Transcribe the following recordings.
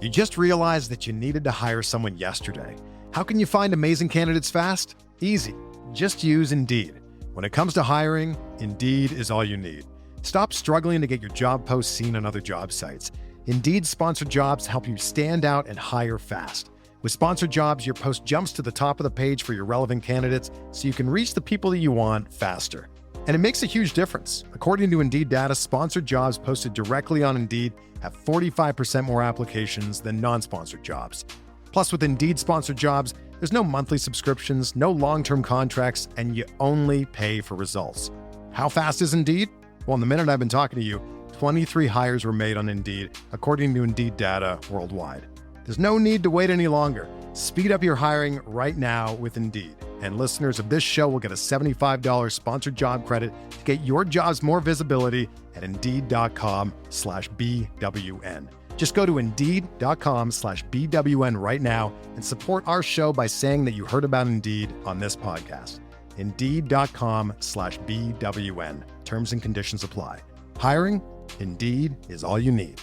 You just realized that you needed to hire someone yesterday. How can you find amazing candidates fast? Easy. Just use Indeed. When it comes to hiring, Indeed is all you need. Stop struggling to get your job posts seen on other job sites. Indeed-sponsored jobs help you stand out and hire fast. With sponsored jobs, your post jumps to the top of the page for your relevant candidates so you can reach the people that you want faster. And it makes a huge difference. According to Indeed data, sponsored jobs posted directly on Indeed have 45% more applications than non-sponsored jobs. Plus, with Indeed-sponsored jobs, there's no monthly subscriptions, no long-term contracts, and you only pay for results. How fast is Indeed? Well, in the minute I've been talking to you, 23 hires were made on Indeed, according to Indeed data worldwide. There's no need to wait any longer. Speed up your hiring right now with Indeed. And listeners of this show will get a $75 sponsored job credit to get your jobs more visibility at Indeed.com/BWN. Just go to Indeed.com/BWN right now and support our show by saying that you heard about Indeed on this podcast. Indeed.com/BWN. Terms and conditions apply. Hiring? Indeed is all you need.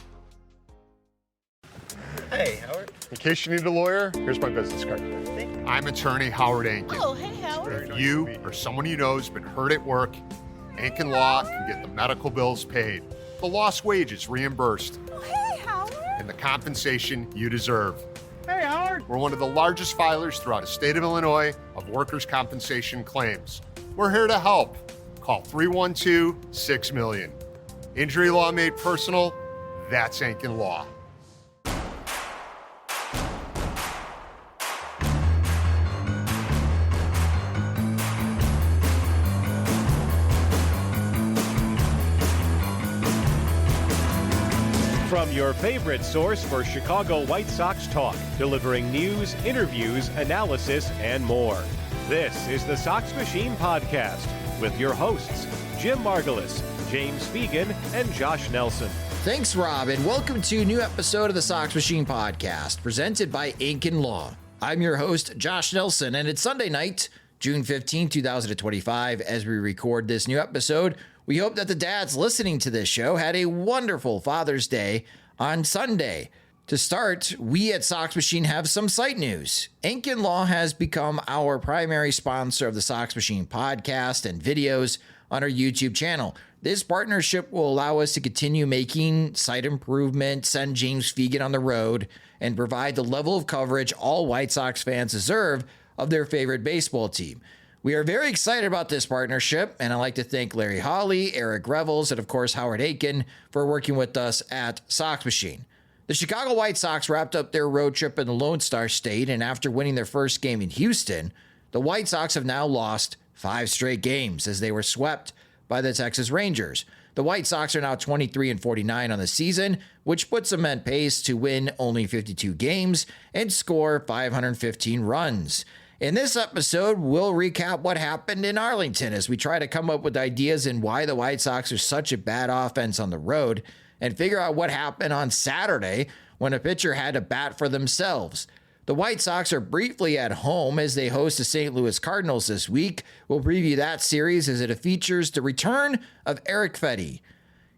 Hey, Howard. In case you need a lawyer, here's my business card. I'm attorney Howard Ankin. Oh, hey, Howard. If you or someone you know has been hurt at work, Ankin Law can get the medical bills paid, the lost wages reimbursed, Oh, hey, Howard. and the compensation you deserve. Hey, Howard. We're one of the largest filers throughout the state of Illinois of workers' compensation claims. We're here to help. Call 312-6-million. Injury law made personal, that's Ankin Law. From your favorite source for Chicago White Sox talk, delivering news, interviews, analysis, and more. This is the Sox Machine Podcast with your hosts, Jim Margalus, James Fegan, and Josh Nelson. Thanks, Rob, and welcome to a new episode of the Sox Machine Podcast, presented by Ankin Law. I'm your host, Josh Nelson, and it's Sunday night, June 15, 2025, as we record this new episode. We hope that the dads listening to this show had a wonderful Father's Day on Sunday. To start, we at Sox Machine have some site news. Ankin Law has become our primary sponsor of the Sox Machine podcast and videos on our YouTube channel. This partnership will allow us to continue making site improvements, send James Fegan on the road, and provide the level of coverage all White Sox fans deserve of their favorite baseball team. We are very excited about this partnership, and I'd like to thank Larry Hawley, Eric Revels, and of course Howard Aiken for working with us at Sox Machine. The Chicago White Sox wrapped up their road trip in the Lone Star State, and after winning their first game in Houston, the White Sox have now lost 5 straight games as they were swept by the Texas Rangers. The White Sox are now 23-49 on the season, which puts them at pace to win only 52 games and score 515 runs. In this episode, we'll recap what happened in Arlington as we try to come up with ideas in why the White Sox are such a bad offense on the road and figure out what happened on Saturday when a pitcher had to bat for themselves. The White Sox are briefly at home as they host the St. Louis Cardinals this week. We'll preview that series as it features the return of Erick Fedde.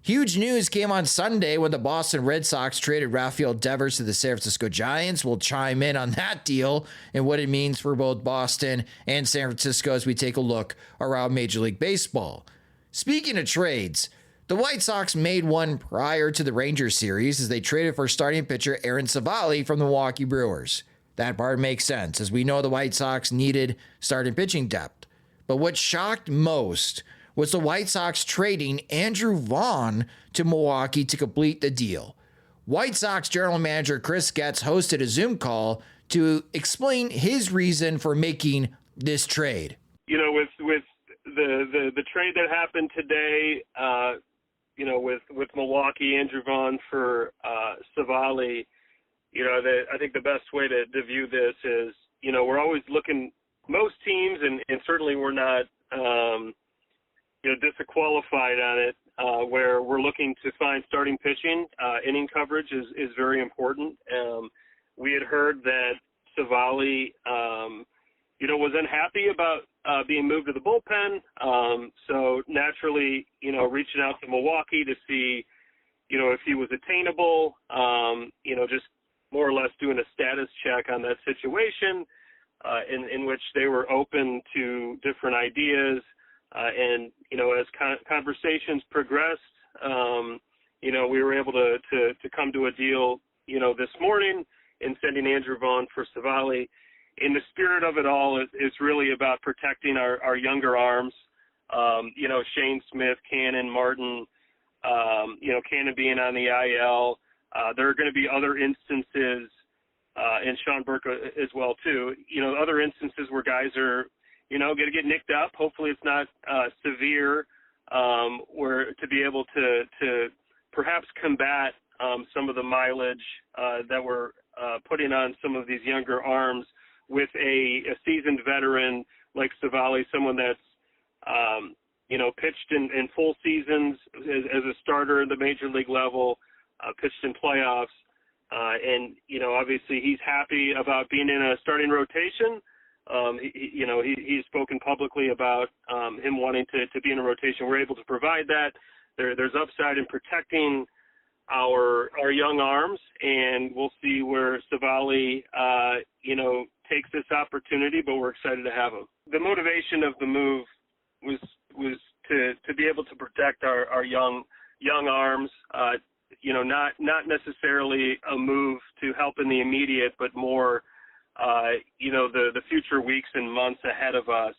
Huge news came on Sunday when the Boston Red Sox traded Rafael Devers to the San Francisco Giants. We'll chime in on that deal and what it means for both Boston and San Francisco as we take a look around Major League Baseball. Speaking of trades, the White Sox made one prior to the Rangers series as they traded for starting pitcher Aaron Civale from the Milwaukee Brewers. That part makes sense as we know the White Sox needed starting pitching depth. But what shocked most was the White Sox trading Andrew Vaughn to Milwaukee to complete the deal. White Sox general manager Chris Getz hosted a Zoom call to explain his reason for making this trade. You know, with the trade that happened today, with Milwaukee, Andrew Vaughn for Civale, I think the best way to view this is, we're always looking, most teams, and certainly we're not, disqualified on it, where we're looking to find starting pitching. Inning coverage is very important. We had heard that Civale, was unhappy about being moved to the bullpen. So naturally, reaching out to Milwaukee to see, if he was attainable, just more or less doing a status check on that situation, in which they were open to different ideas. And, as conversations progressed, we were able to come to a deal, this morning in sending Andrew Vaughn for Civale. In the spirit of it all, it's really about protecting our younger arms. Shane Smith, Cannon, Martin, Cannon being on the IL. There are going to be other instances, and Sean Burke as well, too. Other instances where guys are, going to get nicked up. Hopefully it's not severe, where to be able to perhaps combat some of the mileage that we're putting on some of these younger arms with a seasoned veteran like Civale, someone that's, pitched in full seasons as a starter at the major league level, pitched in playoffs. And, obviously he's happy about being in a starting rotation. He's spoken publicly about him wanting to be in a rotation. We're able to provide that. There's upside in protecting our young arms, and we'll see where Civale, takes this opportunity, but we're excited to have him. The motivation of the move was to be able to protect our young arms, not necessarily a move to help in the immediate, but more, the future weeks and months ahead of us,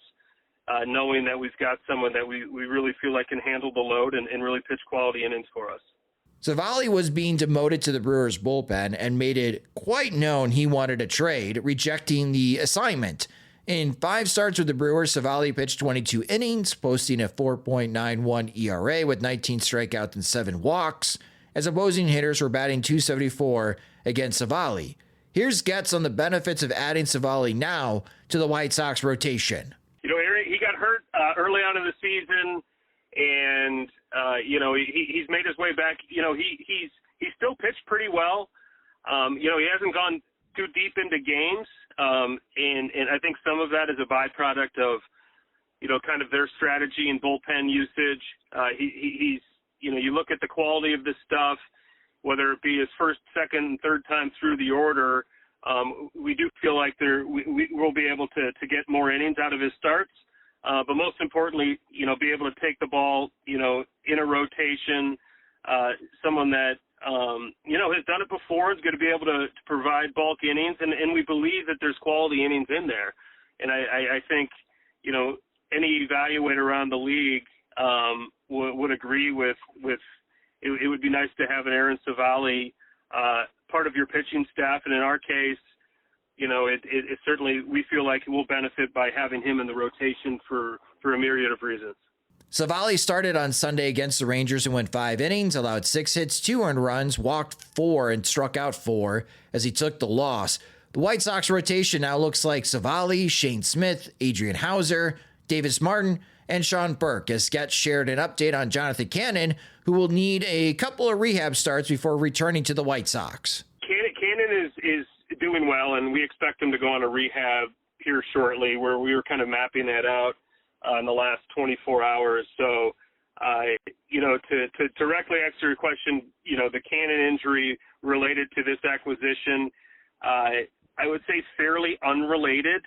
knowing that we've got someone that we really feel like can handle the load and really pitch quality innings for us. Civale was being demoted to the Brewers bullpen and made it quite known he wanted a trade, rejecting the assignment. In 5 starts with the Brewers, Civale pitched 22 innings, posting a 4.91 ERA with 19 strikeouts and 7 walks, as opposing hitters were batting .274 against Civale. Here's Getz on the benefits of adding Civale now to the White Sox rotation. Eric, he got hurt early on in the season, and he's made his way back. He's still pitched pretty well. He hasn't gone too deep into games, and I think some of that is a byproduct of kind of their strategy and bullpen usage. He's you look at the quality of this stuff, whether it be his first, second, and third time through the order. We do feel like we will be able to get more innings out of his starts. But most importantly, be able to take the ball, in a rotation, someone that, has done it before, is going to be able to provide bulk innings. And we believe that there's quality innings in there. And I think, any evaluator around the league would agree with it would be nice to have an Aaron Civale part of your pitching staff. And in our case, it certainly, we feel like it will benefit by having him in the rotation for a myriad of reasons. Civale started on Sunday against the Rangers and went 5 innings, allowed 6 hits, 2 earned runs, walked 4, and struck out 4 as he took the loss. The White Sox rotation now looks like Civale, Shane Smith, Adrian Hauser, Davis Martin, and Sean Burke, as Getz shared an update on Jonathan Cannon, who will need a couple of rehab starts before returning to the White Sox. Cannon is doing well, and we expect him to go on a rehab here shortly, where we were kind of mapping that out in the last 24 hours. So, to directly answer your question, the Cannon injury related to this acquisition, I would say fairly unrelated,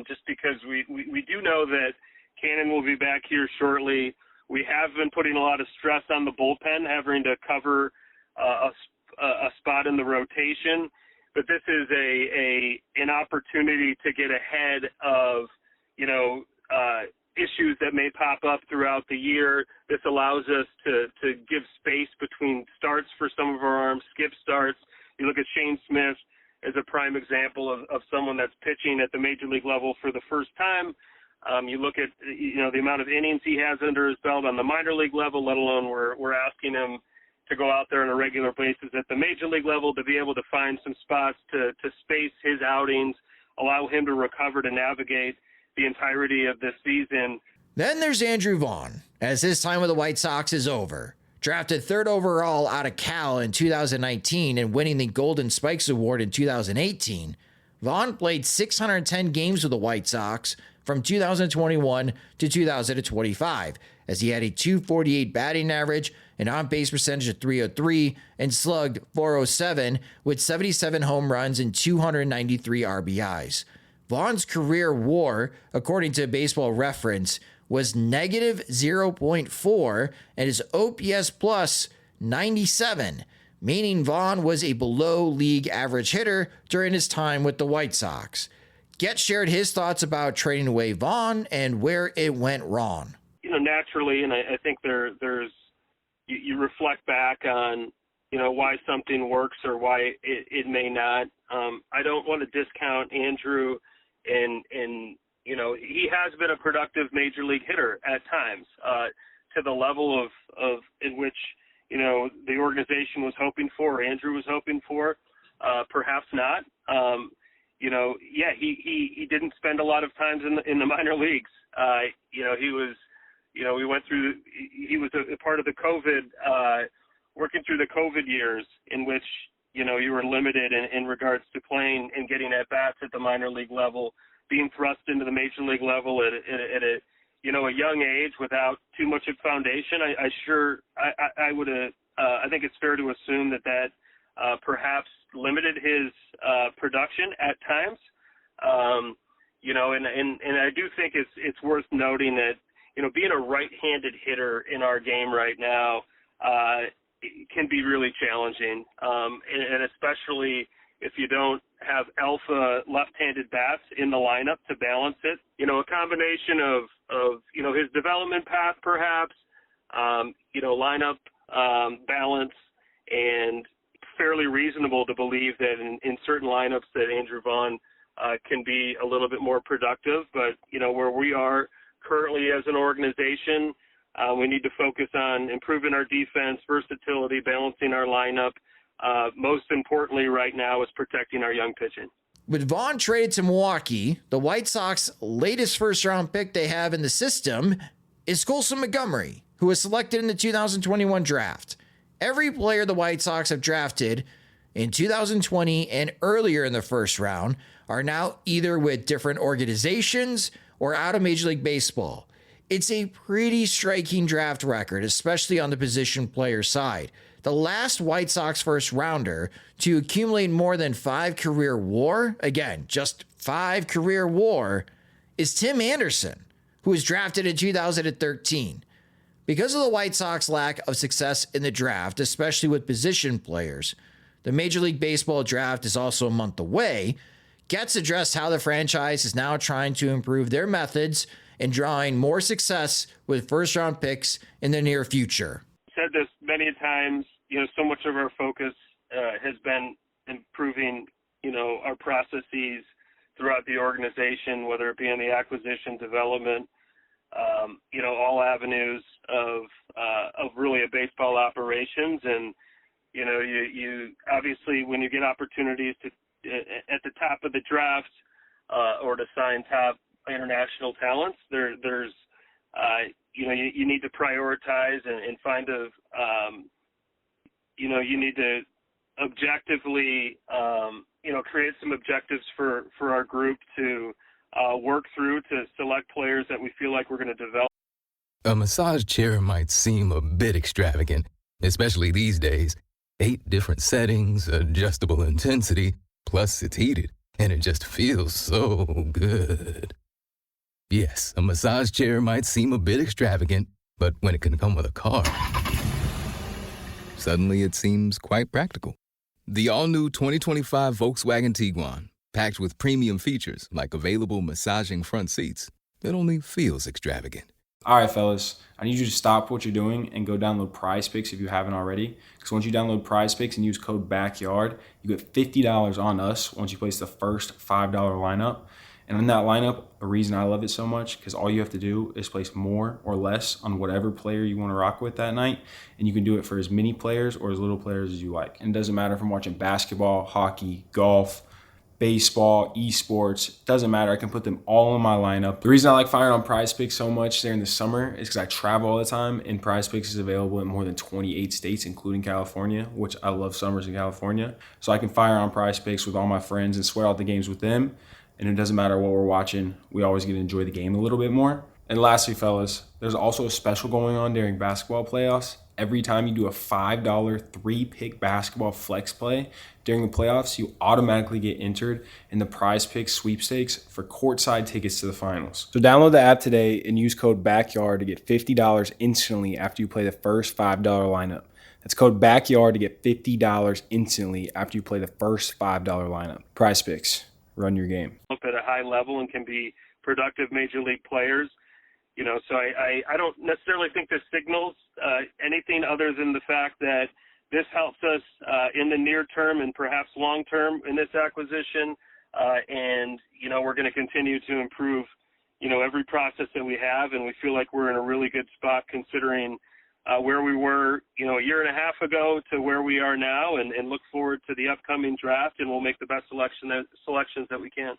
just because we do know that Cannon will be back here shortly. We have been putting a lot of stress on the bullpen, having to cover a spot in the rotation. But this is an opportunity to get ahead of, issues that may pop up throughout the year. This allows us to give space between starts for some of our arms, skip starts. You look at Shane Smith as a prime example of someone that's pitching at the major league level for the first time. You look at, the amount of innings he has under his belt on the minor league level, let alone we're asking him to go out there on a regular basis at the major league level, to be able to find some spots to space his outings, allow him to recover, to navigate the entirety of this season. Then there's Andrew Vaughn, as his time with the White Sox is over. Drafted 3rd overall out of Cal in 2019 and winning the Golden Spikes Award in 2018, Vaughn played 610 games with the White Sox, from 2021 to 2025, as he had a .248 batting average, an on-base percentage of .303, and slugged .407 with 77 home runs and 293 RBIs. Vaughn's career WAR, according to Baseball Reference, was negative 0.4 and his OPS plus 97, meaning Vaughn was a below-league average hitter during his time with the White Sox. Getz shared his thoughts about trading away Vaughn and where it went wrong. Naturally, and I think there's you reflect back on, why something works or why it may not. I don't want to discount Andrew, and he has been a productive major league hitter at times, to the level of in which the organization was hoping for, or Andrew was hoping for. Perhaps not. He didn't spend a lot of times in the minor leagues. He was a part of the COVID, working through the COVID years in which, you were limited in regards to playing and getting at bats at the minor league level, being thrust into the major league level at a young age without too much of foundation. I think it's fair to assume that perhaps limited his production at times. And I do think it's worth noting that, being a right-handed hitter in our game right now can be really challenging, and especially if you don't have alpha left-handed bats in the lineup to balance it. A combination of his development path, perhaps, lineup balance, and fairly reasonable to believe that in certain lineups that Andrew Vaughn can be a little bit more productive. But, where we are currently as an organization, we need to focus on improving our defense, versatility, balancing our lineup. Most importantly right now is protecting our young pitching. With Vaughn traded to Milwaukee, the White Sox latest first-round pick they have in the system is Colson Montgomery, who was selected in the 2021 draft. Every player the White Sox have drafted in 2020 and earlier in the first round are now either with different organizations or out of Major League Baseball. It's a pretty striking draft record, especially on the position player side. The last White Sox first rounder to accumulate more than 5 career WAR, again, just 5 career WAR, is Tim Anderson, who was drafted in 2013. Because of the White Sox lack of success in the draft, especially with position players, the Major League Baseball draft is also a month away. Getz addressed how the franchise is now trying to improve their methods and drawing more success with first-round picks in the near future. Said this many times, so much of our focus has been improving, our processes throughout the organization, whether it be in the acquisition, development, all avenues of really a baseball operations. And, you obviously, when you get opportunities to at the top of the draft or to sign top international talents, there's you need to prioritize and find you need to objectively create some objectives for our group to work through to select players that we feel like we're going to develop. A massage chair might seem a bit extravagant, especially these days. 8 different settings, adjustable intensity, plus it's heated, and it just feels so good. Yes, a massage chair might seem a bit extravagant, but when it can come with a car, suddenly it seems quite practical. The all-new 2025 Volkswagen Tiguan, packed with premium features like available massaging front seats, it only feels extravagant. All right, fellas, I need you to stop what you're doing and go download Prize Picks if you haven't already. Because once you download Prize Picks and use code BACKYARD, you get $50 on us once you place the first $5 lineup. And in that lineup, the reason I love it so much, because all you have to do is place more or less on whatever player you want to rock with that night. And you can do it for as many players or as little players as you like. And it doesn't matter if I'm watching basketball, hockey, golf, baseball, esports, doesn't matter. I can put them all in my lineup. The reason I like firing on Prize Picks so much during the summer is because I travel all the time, and Prize Picks is available in more than 28 states, including California, which I love summers in California. So I can fire on Prize Picks with all my friends and sweat out the games with them. and it doesn't matter what we're watching, we always get to enjoy the game a little bit more. And lastly, fellas, there's also a special going on during basketball playoffs. Every time you do a $5 3-pick basketball flex play during the playoffs, you automatically get entered in the Prize Picks sweepstakes for courtside tickets to the finals. So download the app today and use code BACKYARD to get $50 instantly after you play the first $5 lineup. That's code BACKYARD to get $50 instantly after you play the first $5 lineup. Prize Picks, run your game. Up at a high level and can be productive major league players. So I don't necessarily think this signals anything other than the fact that this helps us in the near term and perhaps long term in this acquisition. And we're going to continue to improve, every process that we have. And we feel like we're in a really good spot considering where we were, a year and a half ago to where we are now, and look forward to the upcoming draft. And we'll make the best selections that we can.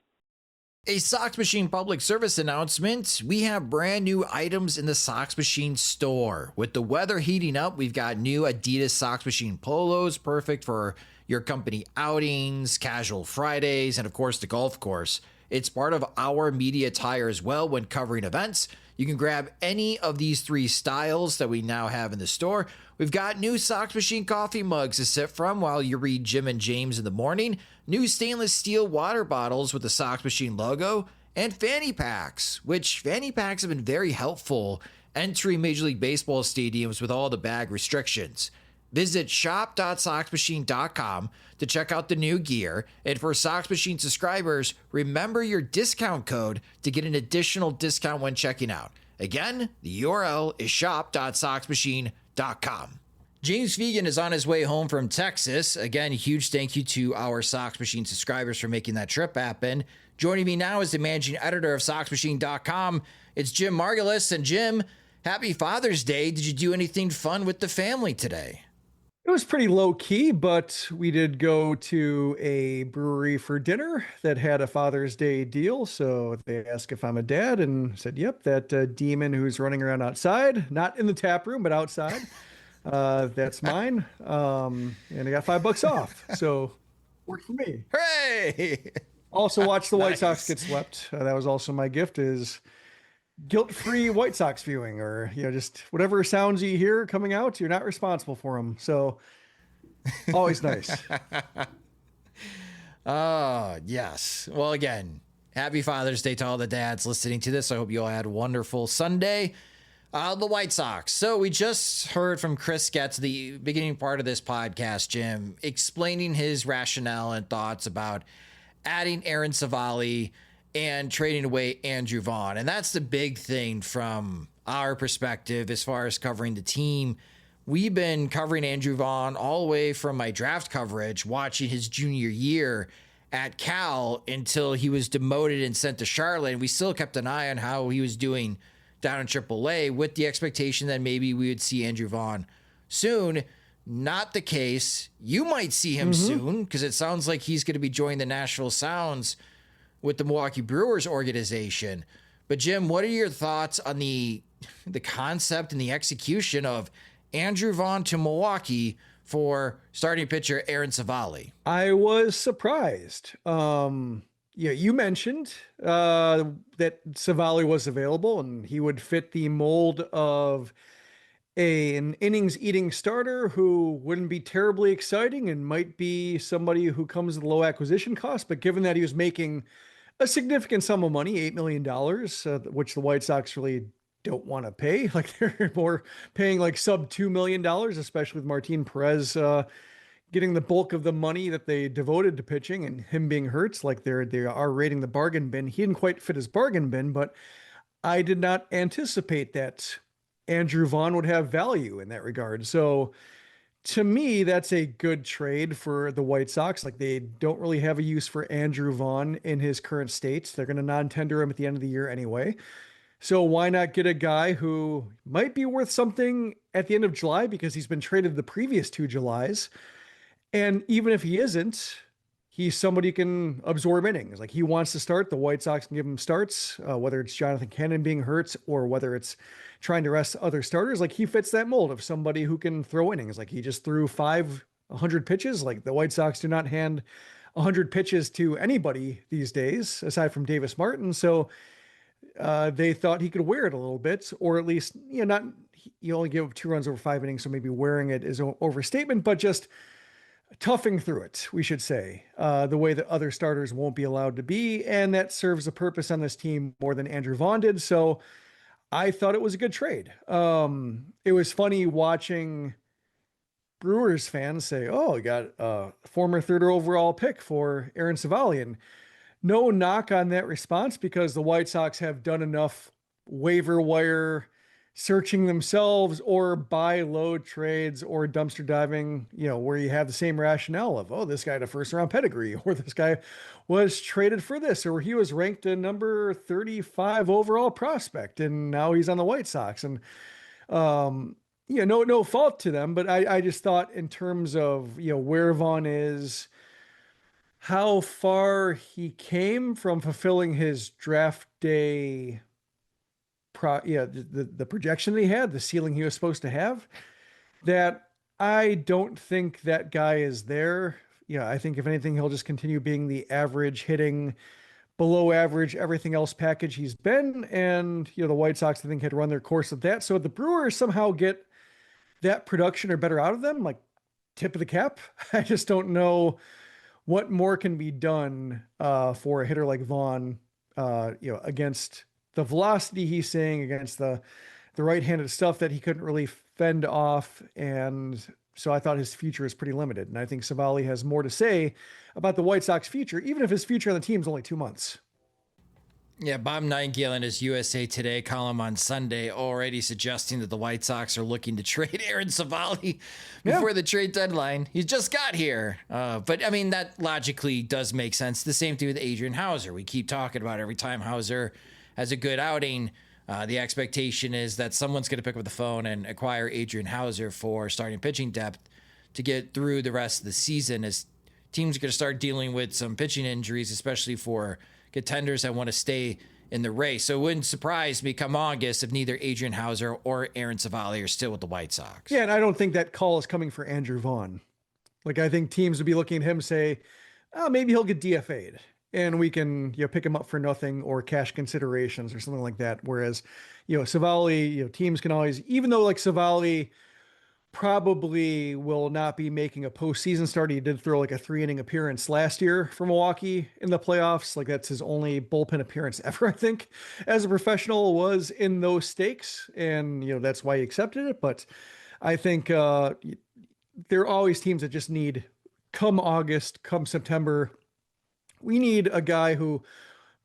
A Sox Machine public service announcement. We have brand new items in the Sox Machine store. With the weather heating up, we've got new Adidas Sox Machine polos, perfect for your company outings, casual Fridays, and of course the golf course. It's part of our media attire as well when covering events. You can grab any of these 3 styles that we now have in the store. We've got new Sox Machine coffee mugs to sip from while you read Jim and James in the morning, new stainless steel water bottles with the Sox Machine logo, and fanny packs, which fanny packs have been very helpful entering Major League Baseball stadiums with all the bag restrictions. Visit shop.soxmachine.com to check out the new gear. And for Sox Machine subscribers, remember your discount code to get an additional discount when checking out. Again, the URL is shop.soxmachine.com. James Fegan is on his way home from Texas. Again, a huge thank you to our Sox Machine subscribers for making that trip happen. Joining me now is the managing editor of SoxMachine.com. It's Jim Margalus. And Jim, happy Father's Day. Did you do anything fun with the family today? It was pretty low key, but we did go to a brewery for dinner that had a Father's Day deal. So they asked if I'm a dad and said, yep, that demon who's running around outside, not in the tap room, but outside. That's mine. And I got $5 off. So worked for me. Hooray! Also watched the White Sox get swept. That was also my gift, is guilt-free White Sox viewing, or just whatever sounds you hear coming out, you're not responsible for them. So always nice. Oh, yes. Well, again, happy Father's Day to all the dads listening to this. I hope you all had a wonderful Sunday. The White Sox. So we just heard from Chris Getz, the beginning part of this podcast, Jim, explaining his rationale and thoughts about adding Aaron Civale and trading away Andrew Vaughn. And that's the big thing from our perspective as far as covering the team. We've been covering Andrew Vaughn all the way from my draft coverage, watching his junior year at Cal until he was demoted and sent to Charlotte. And we still kept an eye on how he was doing down in AAA with the expectation that maybe we would see Andrew Vaughn soon. Not the case. You might see him soon, because it sounds like he's going to be joining the Nashville Sounds with the Milwaukee Brewers organization. But Jim, what are your thoughts on the concept and the execution of Andrew Vaughn to Milwaukee for starting pitcher Aaron Civale? I was surprised. You mentioned that Civale was available and he would fit the mold of an innings-eating starter who wouldn't be terribly exciting and might be somebody who comes with low acquisition cost. But given that he was making a significant sum of money, $8 million, which the White Sox really don't want to pay. Like, they're more paying like sub $2 million, especially with Martin Perez getting the bulk of the money that they devoted to pitching and him being hurt. Like, they are rating the bargain bin. He didn't quite fit his bargain bin, but I did not anticipate that Andrew Vaughn would have value in that regard. So to me, that's a good trade for the White Sox. Like, they don't really have a use for Andrew Vaughn in his current state. They're going to non-tender him at the end of the year anyway. So why not get a guy who might be worth something at the end of July, because he's been traded the previous 2 Julys. And even if he isn't, he's somebody who can absorb innings. Like, he wants to start. The White Sox can give him starts, whether it's Jonathan Cannon being hurt or whether it's trying to rest other starters. Like, he fits that mold of somebody who can throw innings. Like, he just threw 500 pitches. Like, the White Sox do not hand 100 pitches to anybody these days, aside from Davis Martin. So they thought he could wear it a little bit, or at least, not, you only give 2 runs over 5 innings, so maybe wearing it is an overstatement, but just toughing through it, we should say, the way that other starters won't be allowed to be. And that serves a purpose on this team more than Andrew Vaughn did. So I thought it was a good trade. It was funny watching Brewers fans say, oh, we got a former 3rd overall pick for Aaron Civale. And no knock on that response, because the White Sox have done enough waiver wire searching themselves or buy low trades or dumpster diving, where you have the same rationale of, oh, this guy had a 1st-round pedgree, or this guy was traded for this, or he was ranked a number 35 overall prospect and now he's on the White Sox. And, no fault to them, but I just thought in terms of, where Vaughn is, how far he came from fulfilling his draft day the projection that he had, the ceiling he was supposed to have, that I don't think that guy is there. I think if anything, he'll just continue being the average hitting, below average, everything else package he's been. And, the White Sox, I think, had run their course with that. So the Brewers somehow get that production or better out of them, like tip of the cap. I just don't know what more can be done for a hitter like Vaughn, against the velocity he's seeing, against the right-handed stuff that he couldn't really fend off. And so I thought his future is pretty limited. And I think Civale has more to say about the White Sox future, even if his future on the team is only 2 months. Yeah, Bob Nightingale in his USA Today column on Sunday already suggesting that the White Sox are looking to trade Aaron Civale before the trade deadline. He just got here. But, I mean, that logically does make sense. The same thing with Adrian Hauser. We keep talking about every time Hauser has a good outing, the expectation is that someone's going to pick up the phone and acquire Adrian Hauser for starting pitching depth to get through the rest of the season, as teams are going to start dealing with some pitching injuries, especially for contenders that want to stay in the race. So it wouldn't surprise me come August if neither Adrian Hauser or Aaron Civale are still with the White Sox. Yeah, and I don't think that call is coming for Andrew Vaughn. Like, I think teams would be looking at him and say, oh, maybe he'll get DFA'd and we can, pick him up for nothing or cash considerations or something like that. Whereas, Civale, teams can always, even though like Civale probably will not be making a postseason start. He did throw like a 3-inning appearance last year for Milwaukee in the playoffs. Like, that's his only bullpen appearance ever, I think, as a professional, was in those stakes. And, that's why he accepted it. But I think there are always teams that just need, come August, come September, we need a guy who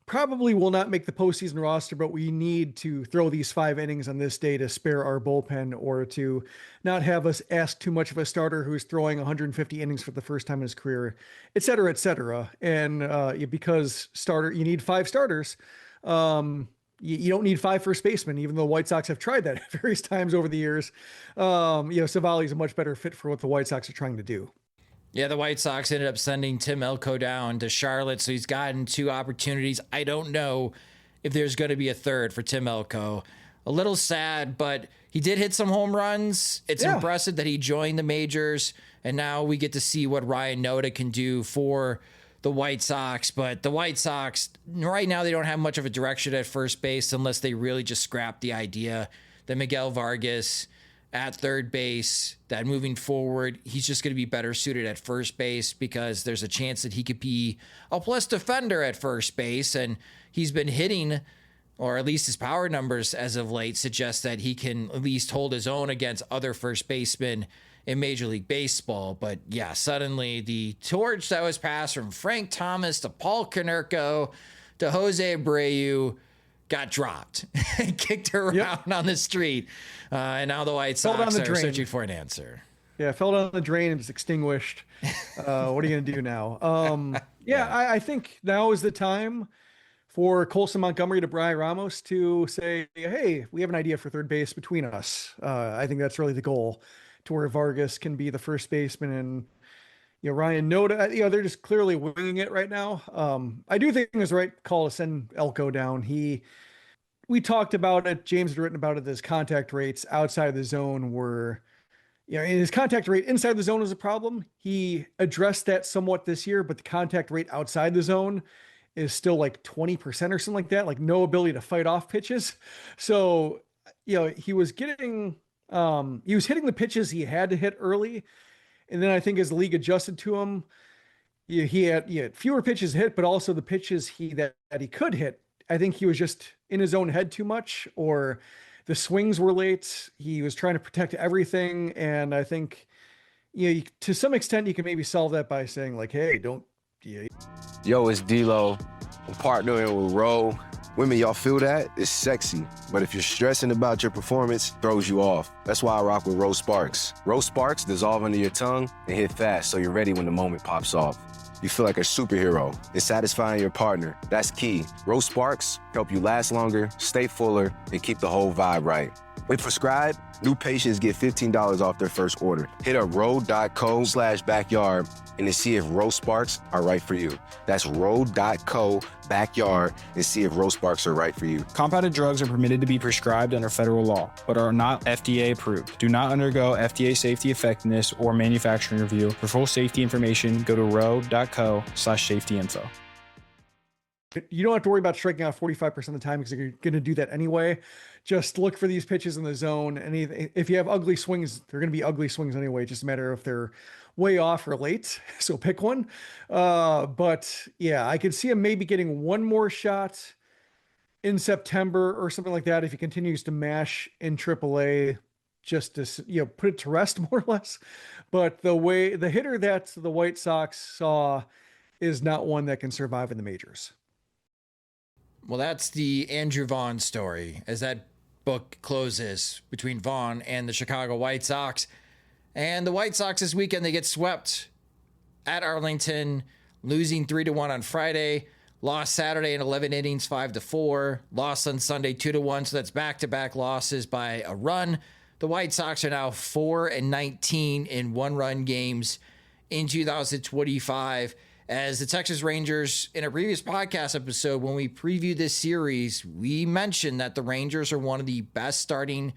probably will not make the postseason roster, but we need to throw these 5 innings on this day to spare our bullpen, or to not have us ask too much of a starter who's throwing 150 innings for the first time in his career, et cetera, et cetera. And because you need 5 starters. You don't need 5 first basemen, even though the White Sox have tried that at various times over the years. Civale is a much better fit for what the White Sox are trying to do. Yeah, the White Sox ended up sending Tim Elko down to Charlotte, so he's gotten 2 opportunities. I don't know if there's going to be a third for Tim Elko. A little sad, but he did hit some home runs. It's impressive that he joined the majors, and now we get to see what Ryan Noda can do for the White Sox. But the White Sox, right now, they don't have much of a direction at first base unless they really just scrap the idea that Miguel Vargas at third base, that moving forward, he's just going to be better suited at first base, because there's a chance that he could be a plus defender at first base. And he's been hitting, or at least his power numbers as of late suggest that he can at least hold his own against other first basemen in Major League Baseball. But yeah, suddenly the torch that was passed from Frank Thomas to Paul Konerko to Jose Abreu got dropped and kicked around on the street. And now the White Sox are searching for an answer. Yeah, fell down the drain and was extinguished. What are you going to do now? I think now is the time for Colson Montgomery to Brian Ramos to say, hey, we have an idea for third base between us. I think that's really the goal, to where Vargas can be the first baseman, and Ryan Noda, they're just clearly winging it right now. I do think it was the right call to send Elko down. We talked about it. James had written about it. His contact rates outside of the zone were, his contact rate inside the zone is a problem. He addressed that somewhat this year, but the contact rate outside the zone is still like 20% or something like that, like no ability to fight off pitches. So, he was hitting the pitches he had to hit early. And then I think as the league adjusted to him, he had fewer pitches hit, but also the pitches that he could hit. I think he was just in his own head too much, or the swings were late. He was trying to protect everything. And I think, to some extent, you can maybe solve that by saying like, hey, don't. Yeah. Yo, it's D-Lo. I'm partnering with Ro. Women, y'all feel that? It's sexy. But if you're stressing about your performance, it throws you off. That's why I rock with Ro Sparks. Ro Sparks dissolve under your tongue and hit fast so you're ready when the moment pops off. You feel like a superhero and satisfying your partner. That's key. Ro Sparks help you last longer, stay fuller, and keep the whole vibe right. When prescribed, new patients get $15 off their first order. Hit up ro.co/backyard and to see if Ro Sparks are right for you. That's ro.co/backyard and see if Ro Sparks are right for you. Compounded drugs are permitted to be prescribed under federal law, but are not FDA approved. Do not undergo FDA safety effectiveness or manufacturing review. For full safety information, go to ro.co/safety info. You don't have to worry about striking out 45% of the time because you're going to do that anyway. Just look for these pitches in the zone. And if you have ugly swings, they're going to be ugly swings anyway. Just a matter if they're way off or late. So pick one. But yeah, I could see him maybe getting one more shot in September or something like that if he continues to mash in AAA, just to put it to rest more or less. But the hitter that the White Sox saw is not one that can survive in the majors. Well, that's the Andrew Vaughn story as that book closes between Vaughn and the Chicago White Sox. And the White Sox this weekend, they get swept at Arlington, losing 3-1 on Friday, lost Saturday in 11 innings, 5-4, lost on Sunday 2-1. So that's back-to-back losses by a run. The White Sox are now 4-19 in one-run games in 2025. As the Texas Rangers, in a previous podcast episode, when we previewed this series, we mentioned that the Rangers are one of the best starting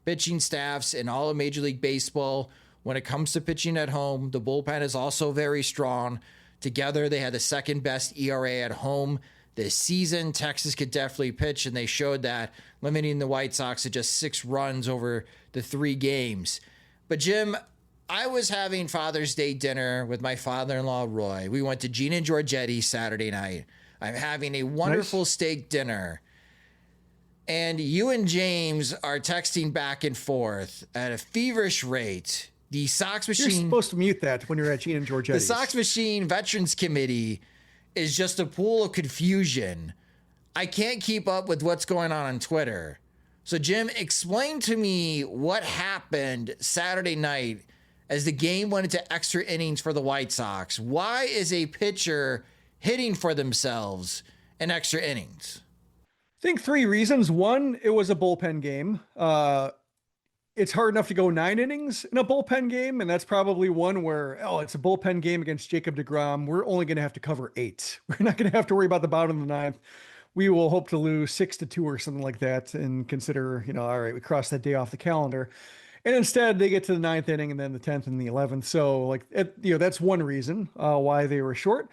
pitching staffs in all of Major League Baseball. When it comes to pitching at home, the bullpen is also very strong. Together, they had the second best ERA at home this season. Texas could definitely pitch, and they showed that, limiting the White Sox to just 6 runs over the 3 games. But Jim, I was having Father's Day dinner with my father-in-law, Roy. We went to Gina and Giorgetti Saturday night. I'm having a wonderful steak dinner. And you and James are texting back and forth at a feverish rate. The Sox Machine... You're supposed to mute that when you're at Gina and Giorgetti. The Sox Machine Veterans Committee is just a pool of confusion. I can't keep up with what's going on Twitter. So, Jim, explain to me what happened Saturday night as the game went into extra innings for the White Sox. Why is a pitcher hitting for themselves in extra innings? I think 3 reasons. One, it was a bullpen game. It's hard enough to go 9 innings in a bullpen game, and that's probably one where, it's a bullpen game against Jacob deGrom. We're only going to have to cover 8. We're not going to have to worry about the bottom of the 9th. We will hope to lose 6-2 or something like that and consider, all right, we crossed that day off the calendar. And instead, they get to the 9th inning and then the 10th and the 11th. So, that's one reason why they were short.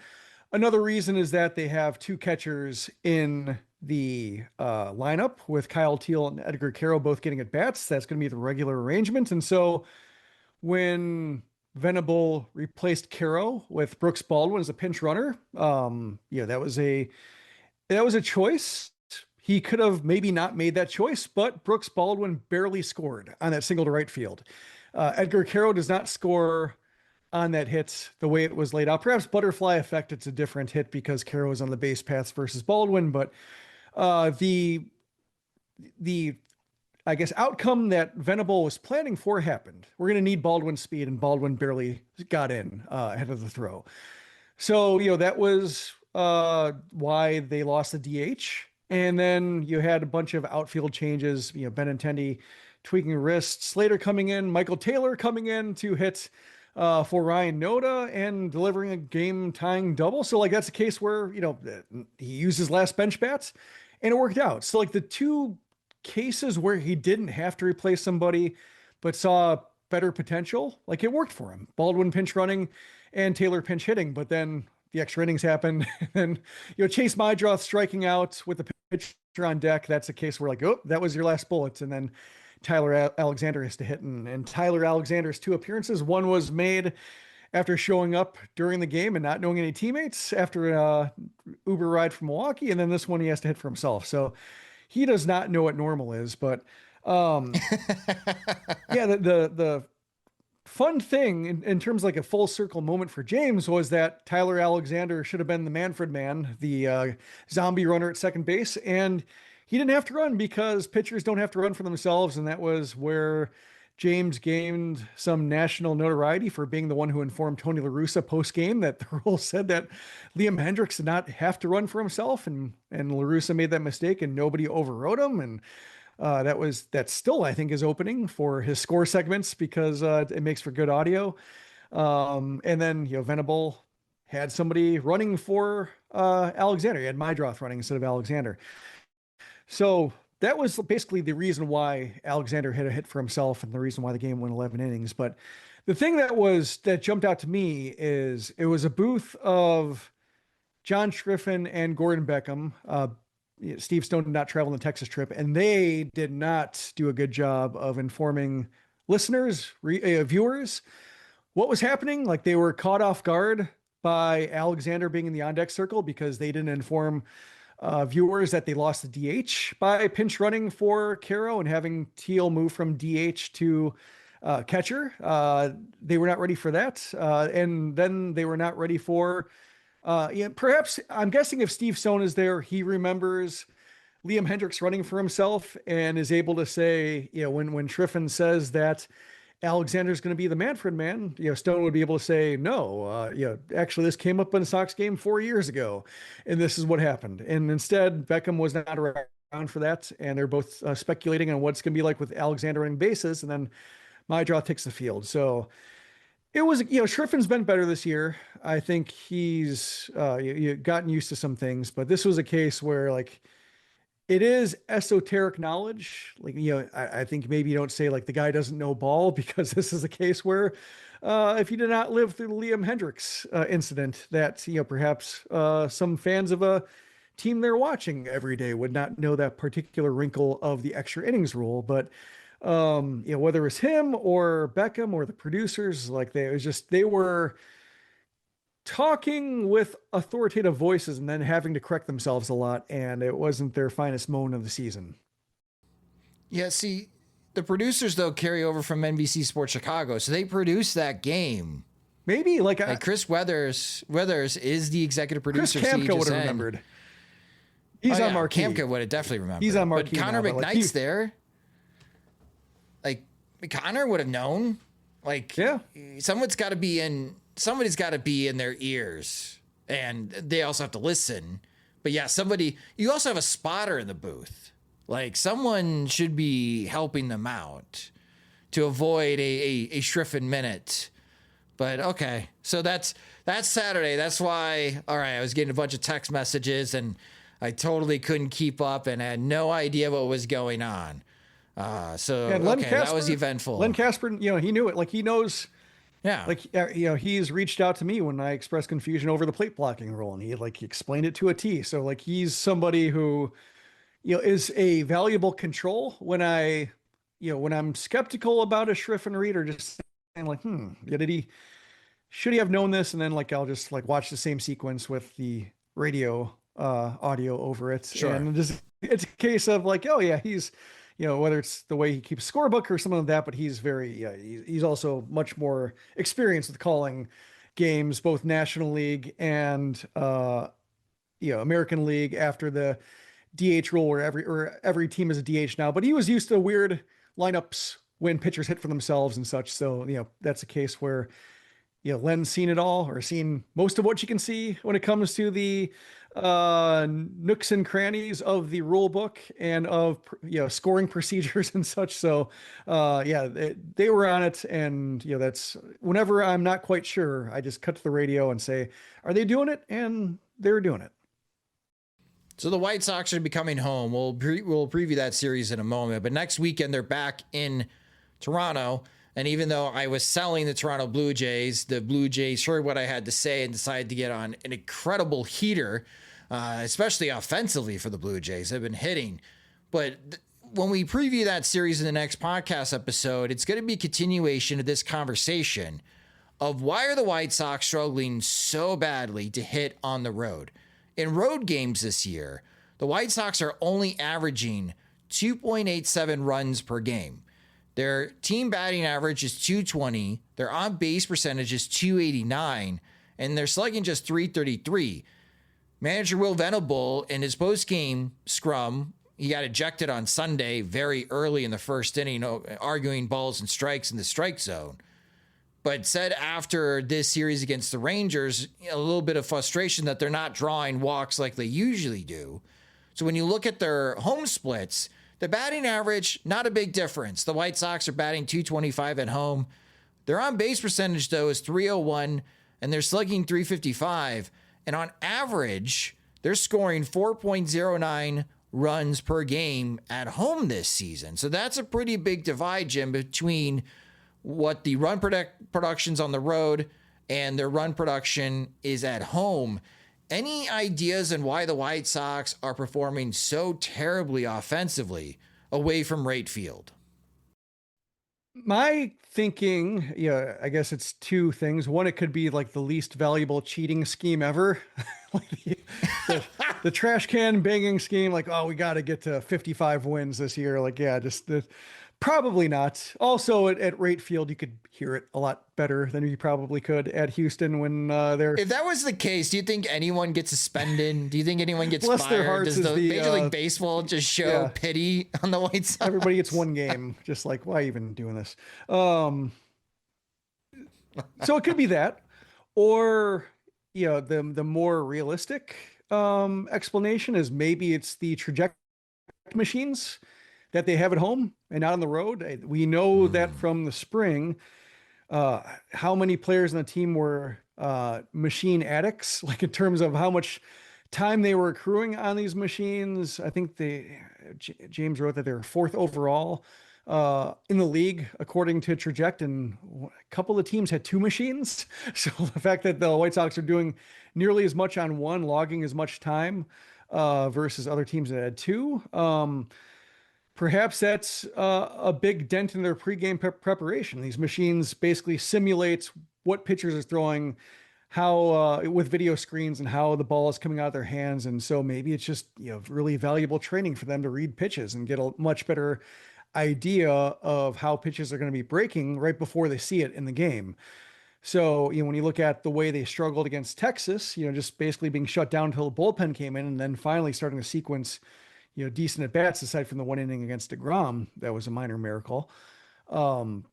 Another reason is that they have 2 catchers in the lineup with Kyle Teel and Edgar Carroll both getting at bats. That's going to be the regular arrangement. And so when Venable replaced Carroll with Brooks Baldwin as a pinch runner, that was a choice. He could have maybe not made that choice, but Brooks Baldwin barely scored on that single to right field. Edgar Carroll does not score on that hit the way it was laid out. Perhaps butterfly effect, it's a different hit because Carroll was on the base paths versus Baldwin, but the I guess outcome that Venable was planning for happened. We're going to need Baldwin's speed, and Baldwin barely got in ahead of the throw. So, that was why they lost the DH. And then you had a bunch of outfield changes, Benintendi tweaking wrists, Slater coming in, Michael Taylor coming in to hit for Ryan Noda and delivering a game-tying double. So, that's a case where, he used his last bench bats and it worked out. So, the 2 cases where he didn't have to replace somebody but saw better potential. Like it worked for him. Baldwin pinch running and Taylor pinch hitting, but then the extra innings happened. And, Chase Mydroth striking out with the pitcher on deck. That's a case where like, oh, that was your last bullet. And then Tyler Alexander has to hit. And Tyler Alexander's 2 appearances. One was made after showing up during the game and not knowing any teammates after an Uber ride from Milwaukee. And then this one he has to hit for himself. So he does not know what normal is, but yeah, the fun thing in terms of like a full circle moment for James was that Tyler Alexander should have been the Manfred man, the zombie runner at second base. And he didn't have to run because pitchers don't have to run for themselves. And that was where James gained some national notoriety for being the one who informed Tony La Russa post game that the rule said that Liam Hendriks did not have to run for himself. And La Russa made that mistake and nobody overrode him. And that still, I think, is opening for his score segments because it makes for good audio. And then, Venable had somebody running for Alexander. He had Mydroth running instead of Alexander. So that was basically the reason why Alexander hit a hit for himself and the reason why the game went 11 innings. But the thing that jumped out to me is it was a booth of John Schriffen and Gordon Beckham. Steve Stone did not travel on the Texas trip, and they did not do a good job of informing listeners, viewers, what was happening. Like they were caught off guard by Alexander being in the on-deck circle because they didn't inform viewers that they lost the DH by pinch running for Caro and having Teal move from DH to catcher. They were not ready for that. And then they were not ready for perhaps, I'm guessing if Steve Stone is there, he remembers Liam Hendriks running for himself and is able to say, when Schriffen says that Alexander's going to be the Manfred man, Stone would be able to say, no, actually this came up in a Sox game 4 years ago and this is what happened. And instead Beckham was not around for that. And they're both speculating on what's going to be like with Alexander running bases. And then Mydroth takes the field. So it was, Schriffen's been better this year. I think he's gotten used to some things, but this was a case where like it is esoteric knowledge. Like, I think maybe you don't say like the guy doesn't know ball because this is a case where if you did not live through the Liam Hendriks incident that, perhaps some fans of a team they're watching every day would not know that particular wrinkle of the extra innings rule. But whether it was him or Beckham or the producers, like they were talking with authoritative voices and then having to correct themselves a lot. And it wasn't their finest moment of the season. Yeah. See, the producers though carry over from NBC Sports Chicago. So they produced that game. Maybe like Chris Weathers is the executive producer. Chris Kamka would have remembered. He's on Marquee. Kamka would have definitely remembered. He's on Marquee. But Connor McKnight's there. Like Connor would have known. Like, yeah, somebody's got to be in their ears, and they also have to listen. But yeah, you also have a spotter in the booth. Like someone should be helping them out to avoid a Schriffen minute. But okay, so that's Saturday. That's why. All right, I was getting a bunch of text messages and I totally couldn't keep up and had no idea what was going on. That was eventful. Len Casper, he knew it. Like he knows. Yeah. Like, he's reached out to me when I expressed confusion over the plate blocking rule and he explained it to a T. So like, he's somebody who, is a valuable control when when I'm skeptical about a Schriffen read or just saying like, should he have known this? And then I'll just watch the same sequence with the radio audio over it. Sure. And it's a case of he's, whether it's the way he keeps scorebook or something like that, but he's he's also much more experienced with calling games, both National League and, American League after the DH rule where every team is a DH now, but he was used to weird lineups when pitchers hit for themselves and such. So, that's a case where, Len's seen it all or seen most of what you can see when it comes to the nooks and crannies of the rule book and of scoring procedures and such. So they were on it, and that's whenever I'm not quite sure, I just cut to the radio and say, are they doing it? And they're doing it. So the White Sox should be coming home. We'll preview that series in a moment, but next weekend they're back in Toronto. And even though I was selling the Toronto Blue Jays heard what I had to say and decided to get on an incredible heater, especially offensively for the Blue Jays. They've been hitting. But when we preview that series in the next podcast episode, it's going to be a continuation of this conversation of why are the White Sox struggling so badly to hit on the road. In road games this year, the White Sox are only averaging 2.87 runs per game. Their team batting average is 220, their on-base percentage is 289, and they're slugging just 333. Manager Will Venable, in his post-game scrum, he got ejected on Sunday very early in the first inning, arguing balls and strikes in the strike zone. But said after this series against the Rangers, a little bit of frustration that they're not drawing walks like they usually do. So when you look at their home splits, the batting average, not a big difference. The White Sox are batting 225 at home. Their on-base percentage, though, is 301, and they're slugging 355. And on average, they're scoring 4.09 runs per game at home this season. So that's a pretty big divide, Jim, between what the run production's on the road and their run production is at home. Any ideas on why the White Sox are performing so terribly offensively away from right field? My thinking, I guess it's two things. One, it could be like the least valuable cheating scheme ever. Like the trash can banging scheme, like, oh, we got to get to 55 wins this year. Like, yeah, probably not. Also, at right field, you could hear it a lot better than you probably could at Houston when they're. If that was the case, do you think anyone gets suspended? Do you think anyone gets Bless their fired? hearts Does the the, Major League Baseball just show pity on the White Sox? Everybody gets one game. Just like, why even doing this? So it could be that, or the more realistic explanation is maybe it's the trajectory machines that they have at home and not on the road. We know that from the spring, how many players on the team were machine addicts, like in terms of how much time they were accruing on these machines. I think James wrote that they were 4th overall in the league, according to Traject, and a couple of teams had 2 machines. So the fact that the White Sox are doing nearly as much on one, logging as much time versus other teams that had 2, perhaps that's a big dent in their pregame preparation. These machines basically simulate what pitchers are throwing, how with video screens and how the ball is coming out of their hands. And so maybe it's just really valuable training for them to read pitches and get a much better idea of how pitches are going to be breaking right before they see it in the game. So, when you look at the way they struggled against Texas, just basically being shut down until the bullpen came in and then finally starting to sequence decent at bats, aside from the 1 inning against DeGrom, that was a minor miracle.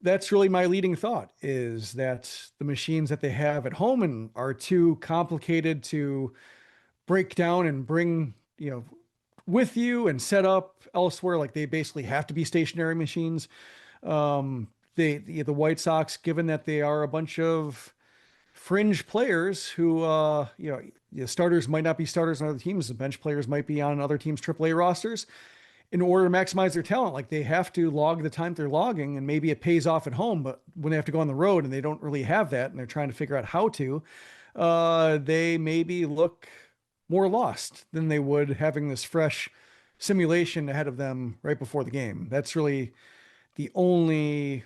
That's really my leading thought, is that the machines that they have at home and are too complicated to break down and bring, with you and set up elsewhere. Like, they basically have to be stationary machines. The White Sox, given that they are a bunch of fringe players who, starters might not be starters on other teams. The bench players might be on other teams' AAA rosters. In order to maximize their talent, like, they have to log the time they're logging, and maybe it pays off at home, but when they have to go on the road and they don't really have that, and they're trying to figure out how to, they maybe look more lost than they would having this fresh simulation ahead of them right before the game. That's really the only,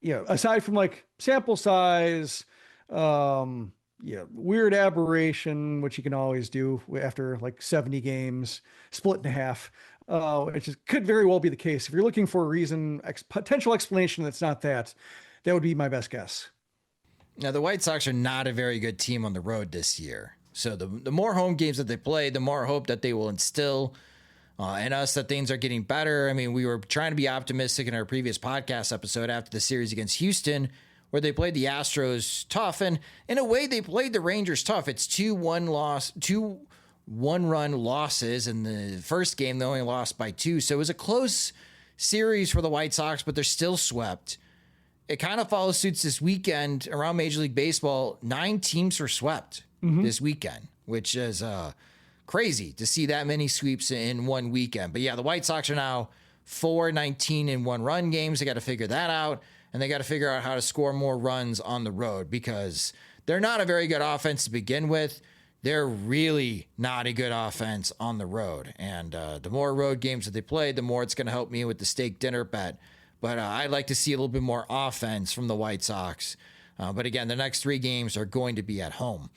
aside from like sample size, weird aberration, which you can always do after like 70 games, split in half, which could very well be the case. If you're looking for a reason, potential explanation that's not that would be my best guess. Now, the White Sox are not a very good team on the road this year. So the more home games that they play, the more hope that they will instill in us that things are getting better. I mean, we were trying to be optimistic in our previous podcast episode after the series against Houston, where they played the Astros tough. And in a way, they played the Rangers tough. It's 2 one-run losses. In the first game, they only lost by 2. So it was a close series for the White Sox, but they're still swept. It kind of follows suits this weekend around Major League Baseball. 9 teams were swept this weekend, which is crazy to see that many sweeps in one weekend. But yeah, the White Sox are now 4-19 in 1-run games. They got to figure that out. and they got to figure out how to score more runs on the road because they're not a very good offense to begin with. They're really not a good offense on the road. And the more road games that they play, the more it's going to help me with the steak dinner bet. But I'd like to see a little bit more offense from the White Sox. But again, the next 3 games are going to be at home.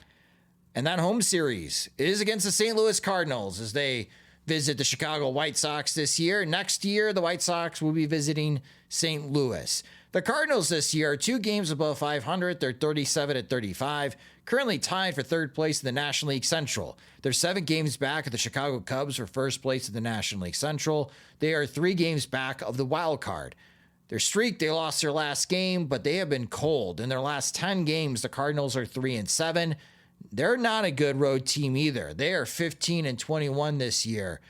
And that home series is against the St. Louis Cardinals as they visit the Chicago White Sox this year. Next year, the White Sox will be visiting St. Louis. The Cardinals this year are 2 games above 500. They're 37-35, currently tied for 3rd place in the National League Central. They're 7 games back of the Chicago Cubs for 1st place in the National League Central. They are 3 games back of the wild card. Their streak, they lost their last game, but they have been cold. In their last 10 games, the Cardinals are 3-7. They're not a good road team either. They are 15-21 this year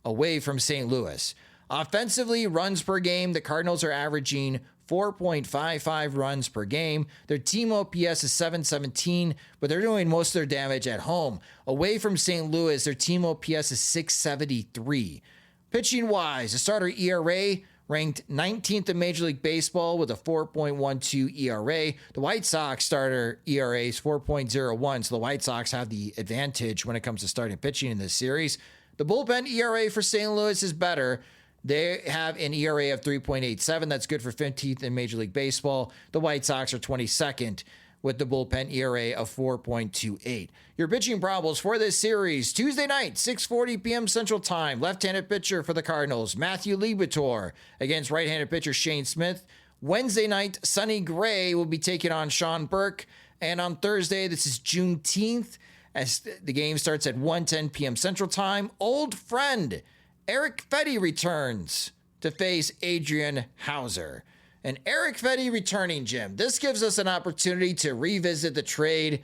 away from St. Louis. Offensively, runs per game, the Cardinals are averaging 4.55 runs per game. Their team OPS is 717, but they're doing most of their damage at home. Away from St. Louis, their team OPS is 673. Pitching-wise, the starter ERA ranked 19th in Major League Baseball with a 4.12 ERA. The White Sox starter ERA is 4.01, so the White Sox have the advantage when it comes to starting pitching in this series. The bullpen ERA for St. Louis is better. They have an ERA of 3.87. That's good for 15th in Major League Baseball. The White Sox are 22nd with the bullpen ERA of 4.28. Your pitching probables for this series, Tuesday night, 6:40 p.m. Central Time. Left-handed pitcher for the Cardinals, Matthew Liberatore, against right-handed pitcher Shane Smith. Wednesday night, Sonny Gray will be taking on Sean Burke. And on Thursday, this is Juneteenth, as the game starts at 1:10 p.m. Central Time. Old friend Erick Fedde returns to face Adrian Hauser. And Erick Fedde returning, Jim. This gives us an opportunity to revisit the trade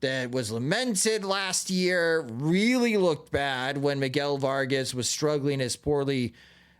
that was lamented last year, really looked bad when Miguel Vargas was struggling as poorly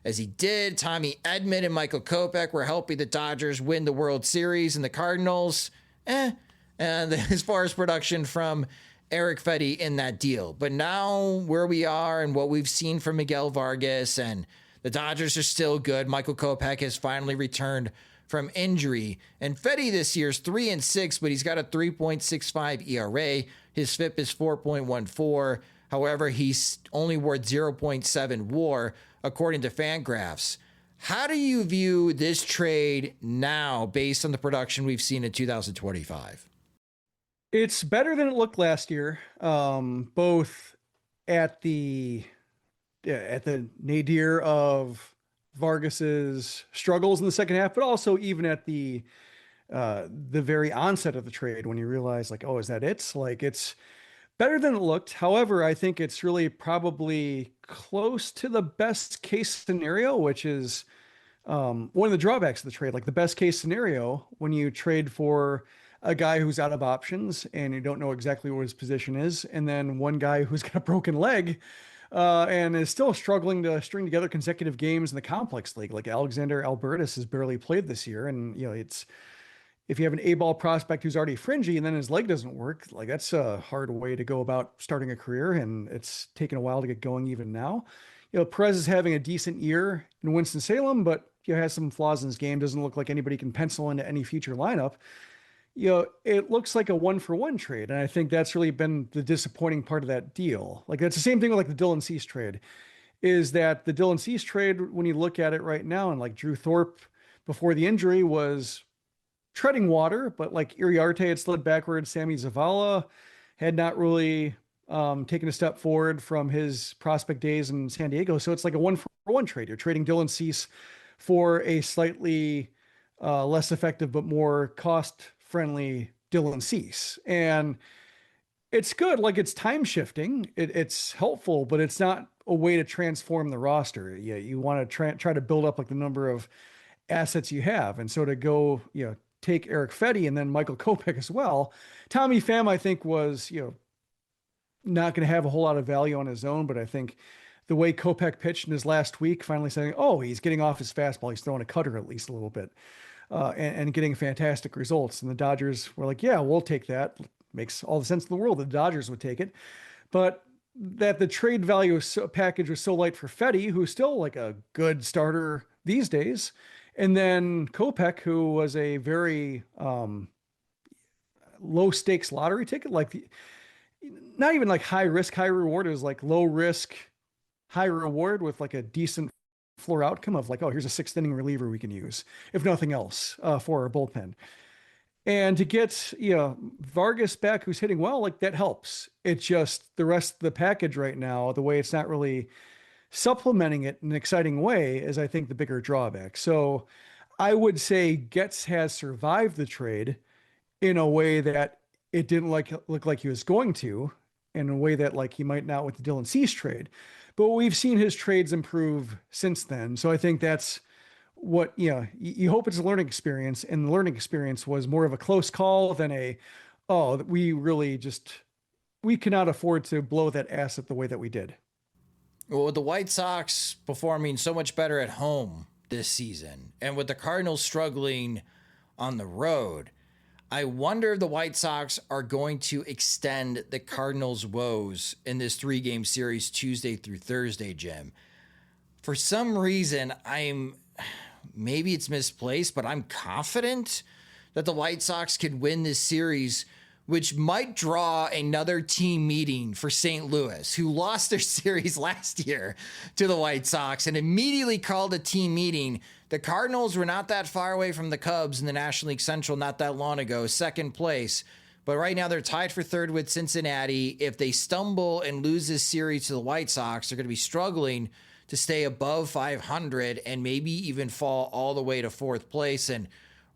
as he did. Tommy Edman and Michael Kopech were helping the Dodgers win the World Series, and the Cardinals, And as far as production from Erick Fedde in that deal. But now where we are and what we've seen from Miguel Vargas, and the Dodgers are still good. Michael Kopech has finally returned from injury. And Fedde this year is 3-6, but he's got a 3.65 ERA. His FIP is 4.14. However, he's only worth 0.7 WAR, according to Fangraphs. How do you view this trade now based on the production we've seen in 2025? It's better than it looked last year, both at the nadir of Vargas's struggles in the second half, but also even at the very onset of the trade when you realize, like, oh, is that it? Like, it's better than it looked. However, I think it's really probably close to the best case scenario, which is one of the drawbacks of the trade. Like, the best case scenario when you trade for a guy who's out of options and you don't know exactly what his position is, and then one guy who's got a broken leg and is still struggling to string together consecutive games in the complex league. Like, Alexander Albertus has barely played this year, and it's, if you have an A-ball prospect who's already fringy and then his leg doesn't work, like, that's a hard way to go about starting a career, and it's taken a while to get going even now. Perez is having a decent year in Winston-Salem, but has some flaws in his game. Doesn't look like anybody can pencil into any future lineup. It looks like a 1-for-1 trade. And I think that's really been the disappointing part of that deal. Like, that's the same thing with, like, the Dylan Cease trade, is that the Dylan Cease trade, when you look at it right now, and like Drew Thorpe before the injury was treading water, but like Iriarte had slid backwards. Sammy Zavala had not really taken a step forward from his prospect days in San Diego. So it's like a 1-for-1 trade. You're trading Dylan Cease for a slightly less effective, but more cost-friendly Dylan Cease. And it's good. Like, it's time shifting. It's helpful, but it's not a way to transform the roster. You want to try to build up like the number of assets you have. And so to go, take Erick Fedde and then Michael Kopech as well. Tommy Pham, I think, was, not going to have a whole lot of value on his own, but I think the way Kopech pitched in his last week, finally saying, oh, he's getting off his fastball, he's throwing a cutter at least a little bit, and getting fantastic results. And the Dodgers were like, yeah, we'll take that. Makes all the sense in the world that the Dodgers would take it. But that the trade value package was so light for Fedde, who's still like a good starter these days, And then Kopech, who was a very low stakes lottery ticket, not even like high risk, high reward. It was like low risk, high reward with like a decent floor outcome of like, oh, here's a 6th inning reliever we can use, if nothing else, for our bullpen. And to get, Vargas back, who's hitting well, like that helps. It's just the rest of the package right now, the way it's not really supplementing it in an exciting way is, I think, the bigger drawback. So I would say Getz has survived the trade in a way that it didn't look like he was going to, in a way that like he might not with the Dylan Cease trade. But we've seen his trades improve since then. So I think that's what, you hope it's a learning experience. And the learning experience was more of a close call than we cannot afford to blow that asset the way that we did. Well, with the White Sox performing so much better at home this season, and with the Cardinals struggling on the road, I wonder if the White Sox are going to extend the Cardinals' woes in this 3-game series Tuesday through Thursday, Jim. For some reason, maybe it's misplaced, but I'm confident that the White Sox could win this series, which might draw another team meeting for St. Louis, who lost their series last year to the White Sox and immediately called a team meeting. The Cardinals were not that far away from the Cubs in the National League Central not that long ago, 2nd place. But right now they're tied for 3rd with Cincinnati. If they stumble and lose this series to the White Sox, they're going to be struggling to stay above 500 and maybe even fall all the way to 4th place and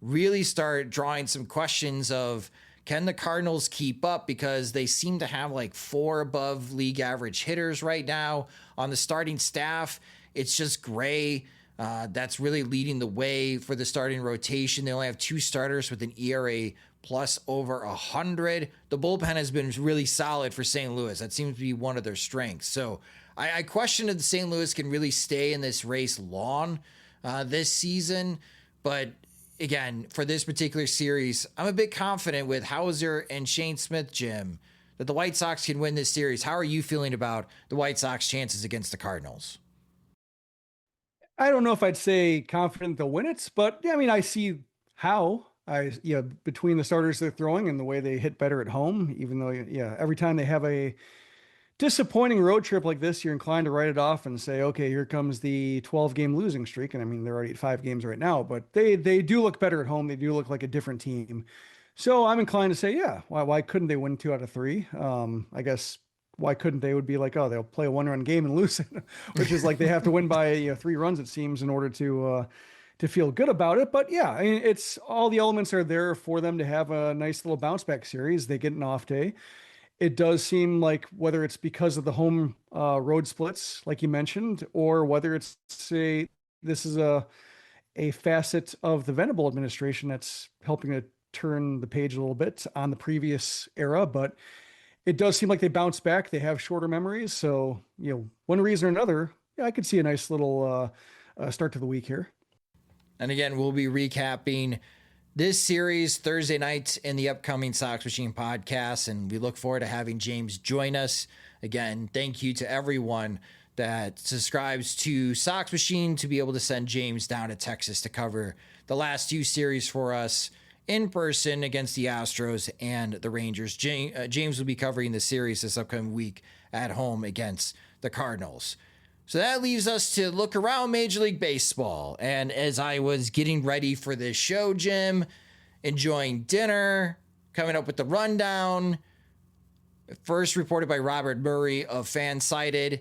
really start drawing some questions of, can the Cardinals keep up? Because they seem to have like 4 above league average hitters right now on the starting staff. It's just Gray that's really leading the way for the starting rotation. They only have 2 starters with an ERA plus over 100. The bullpen has been really solid for St. Louis. That seems to be one of their strengths. So I question if St. Louis can really stay in this race long this season. But again, for this particular series, I'm a bit confident with Hauser and Shane Smith, Jim, that the White Sox can win this series. How are you feeling about the White Sox chances against the Cardinals? I don't know if I'd say confident they'll win it, but yeah, I mean, I see how between the starters they're throwing and the way they hit better at home, even though, every time they have a disappointing road trip like this, you're inclined to write it off and say, okay, here comes the 12-game losing streak. And I mean, they're already at 5 games right now, but they do look better at home. They do look like a different team. So I'm inclined to say, yeah, why couldn't they win 2 out of 3? I guess why couldn't they would be like, oh, they'll play a 1-run game and lose it, which is like they have to win by 3 runs, it seems, in order to feel good about it. But yeah, I mean, it's all the elements are there for them to have a nice little bounce back series. They get an off day. It does seem like whether it's because of the home road splits, like you mentioned, or whether it's this is a facet of the Venable administration that's helping to turn the page a little bit on the previous era. But it does seem like they bounce back. They have shorter memories. So, one reason or another, I could see a nice little start to the week here. And again, we'll be recapping this series Thursday night in the upcoming Sox Machine podcast, and we look forward to having James join us. Again, thank you to everyone that subscribes to Sox Machine to be able to send James down to Texas to cover the last 2 series for us in person against the Astros and the Rangers. James will be covering the series this upcoming week at home against the Cardinals. So that leaves us to look around Major League Baseball. And as I was getting ready for this show, Jim, enjoying dinner, coming up with the rundown, first reported by Robert Murray of Fansided,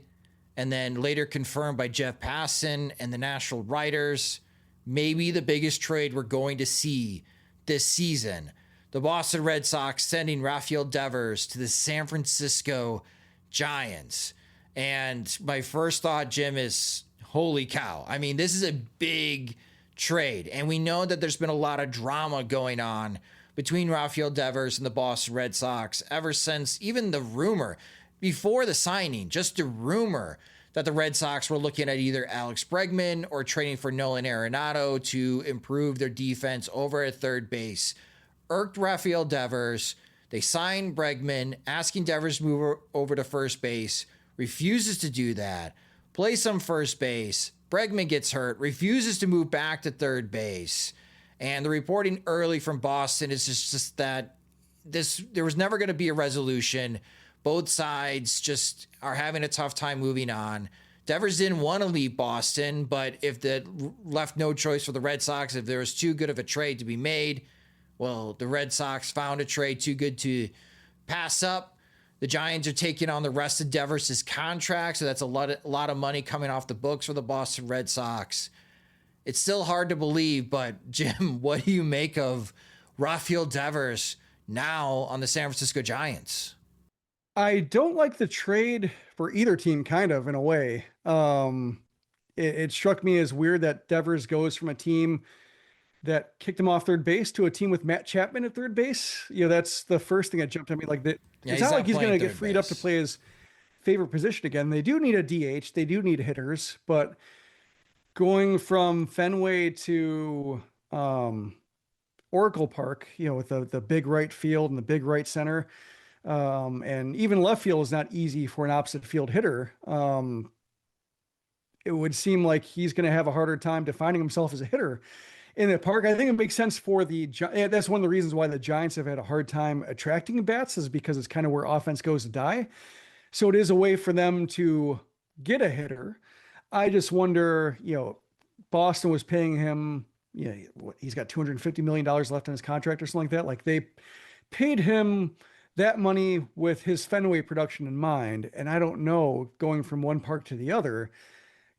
and then later confirmed by Jeff Passan and the National Writers, maybe the biggest trade we're going to see this season. The Boston Red Sox sending Rafael Devers to the San Francisco Giants. And my first thought, Jim, is holy cow. I mean, this is a big trade. And we know that there's been a lot of drama going on between Rafael Devers and the Boston Red Sox ever since even the rumor, before the signing, just the rumor that the Red Sox were looking at either Alex Bregman or trading for Nolan Arenado to improve their defense over at third base. Irked Rafael Devers. They signed Bregman, asking Devers to move over to first base. Refuses to do that. Play some first base. Bregman gets hurt, refuses to move back to third base. And the reporting early from Boston is just that there was never going to be a resolution. Both sides just are having a tough time moving on. Devers didn't want to leave Boston, but if the left no choice for the Red Sox, if there was too good of a trade to be made, well, the Red Sox found a trade too good to pass up. The Giants are taking on the rest of Devers' contract, so that's a lot of money coming off the books for the Boston Red Sox. It's still hard to believe, but Jim, what do you make of Rafael Devers now on the San Francisco Giants? I don't like the trade for either team, kind of, in a way. It struck me as weird that Devers goes from a team that kicked him off third base to a team with Matt Chapman at third base. That's the first thing that jumped at me. Like that, it's not like he's going to get freed up to play his favorite position again. They do need a DH. They do need hitters, but going from Fenway to Oracle Park, with the big right field and the big right center, and even left field is not easy for an opposite field hitter. It would seem like he's going to have a harder time defining himself as a hitter in the park. I think it makes sense for that's one of the reasons why the Giants have had a hard time attracting bats, is because it's kind of where offense goes to die. So it is a way for them to get a hitter. I just wonder, Boston was paying him, he's got $250 million left on his contract or something like that. Like they paid him that money with his Fenway production in mind. And I don't know, going from one park to the other,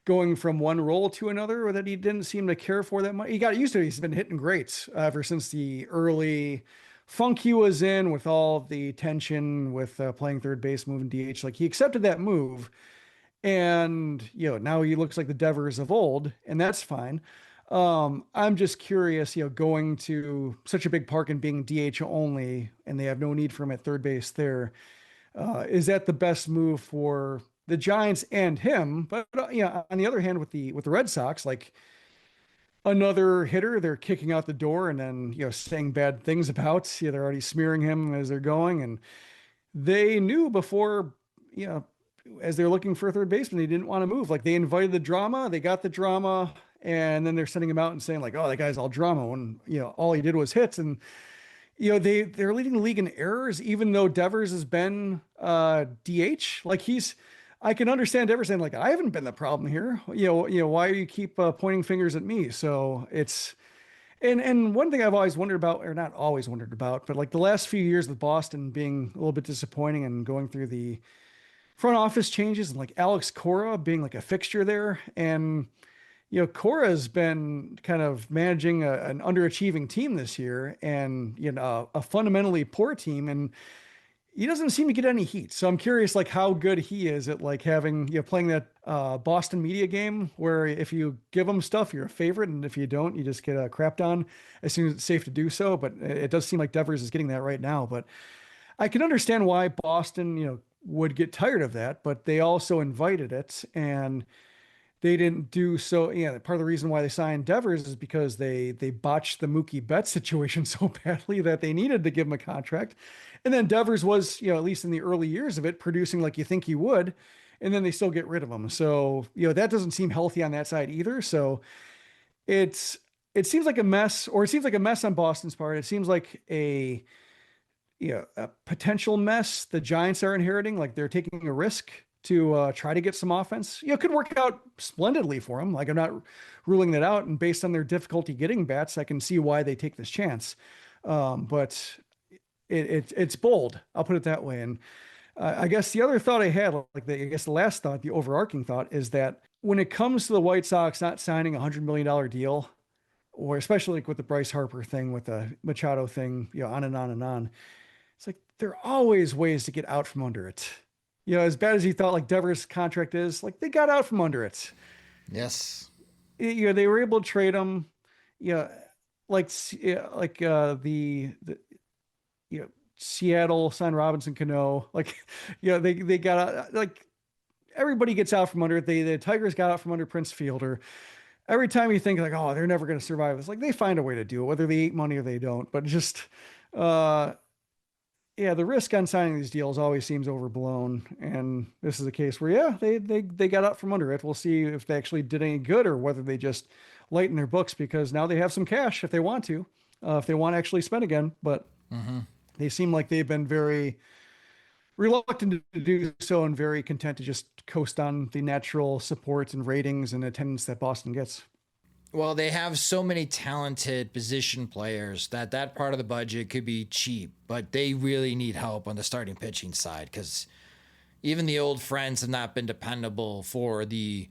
going from one role to another, or that he didn't seem to care for that much. He got used to it. He's been hitting greats ever since the early funk he was in, with all the tension with playing third base, moving DH. Like he accepted that move. And, now he looks like the Devers of old, and that's fine. I'm just curious, going to such a big park and being DH only, and they have no need for him at third base there. Is that the best move for the Giants and him? But, on the other hand, with the Red Sox, like another hitter, they're kicking out the door and then, saying bad things about, they're already smearing him as they're going. And they knew before, as they're looking for a third baseman, they didn't want to move. Like they invited the drama, they got the drama, and then they're sending him out and saying like, oh, that guy's all drama, when, all he did was hits. And, they're leading the league in errors, even though Devers has been DH. Like I can understand Devers saying like, I haven't been the problem here. Why do you keep pointing fingers at me? So it's, and one thing I've always wondered about, or not always wondered about, but like the last few years with Boston being a little bit disappointing and going through the front office changes, and like Alex Cora being like a fixture there. And, Cora has been kind of managing an underachieving team this year, and, a fundamentally poor team. And he doesn't seem to get any heat. So I'm curious, like how good he is at like having, playing that Boston media game where if you give him stuff, you're a favorite. And if you don't, you just get crapped on as soon as it's safe to do so. But it does seem like Devers is getting that right now. But I can understand why Boston, would get tired of that, but they also invited it and they didn't do so. Part of the reason why they signed Devers is because they botched the Mookie Betts situation so badly that they needed to give him a contract. And then Devers was, at least in the early years of it, producing like you think he would, and then they still get rid of him. So, that doesn't seem healthy on that side either. So it seems like a mess, or it seems like a mess on Boston's part. It seems like a potential mess the Giants are inheriting. Like they're taking a risk to try to get some offense. It could work out splendidly for them. Like I'm not ruling that out. And based on their difficulty getting bats, I can see why they take this chance. But it's bold. I'll put it that way. And I guess the other thought I had, the last thought, the overarching thought, is that when it comes to the White Sox not signing a $100 million deal, or especially like with the Bryce Harper thing, with the Machado thing, on and on and on, it's like there are always ways to get out from under it. As bad as you thought like Devers' contract is, like they got out from under it. Yes. They were able to trade him. Seattle signed Robinson Cano. They got out, like everybody gets out from under it. The Tigers got out from under Prince Fielder. Every time you think like, oh, they're never going to survive, it's like they find a way to do it, whether they eat money or they don't. But just, Yeah, the risk on signing these deals always seems overblown, and this is a case where they got out from under it. We'll see if they actually did any good or whether they just lighten their books because now they have some cash if they want to, if they want to actually spend again. But they seem like they've been very reluctant to do so and very content to just coast on the natural support and ratings and attendance that Boston gets. Well, they have so many talented position players that part of the budget could be cheap, but they really need help on the starting pitching side because even the old friends have not been dependable for the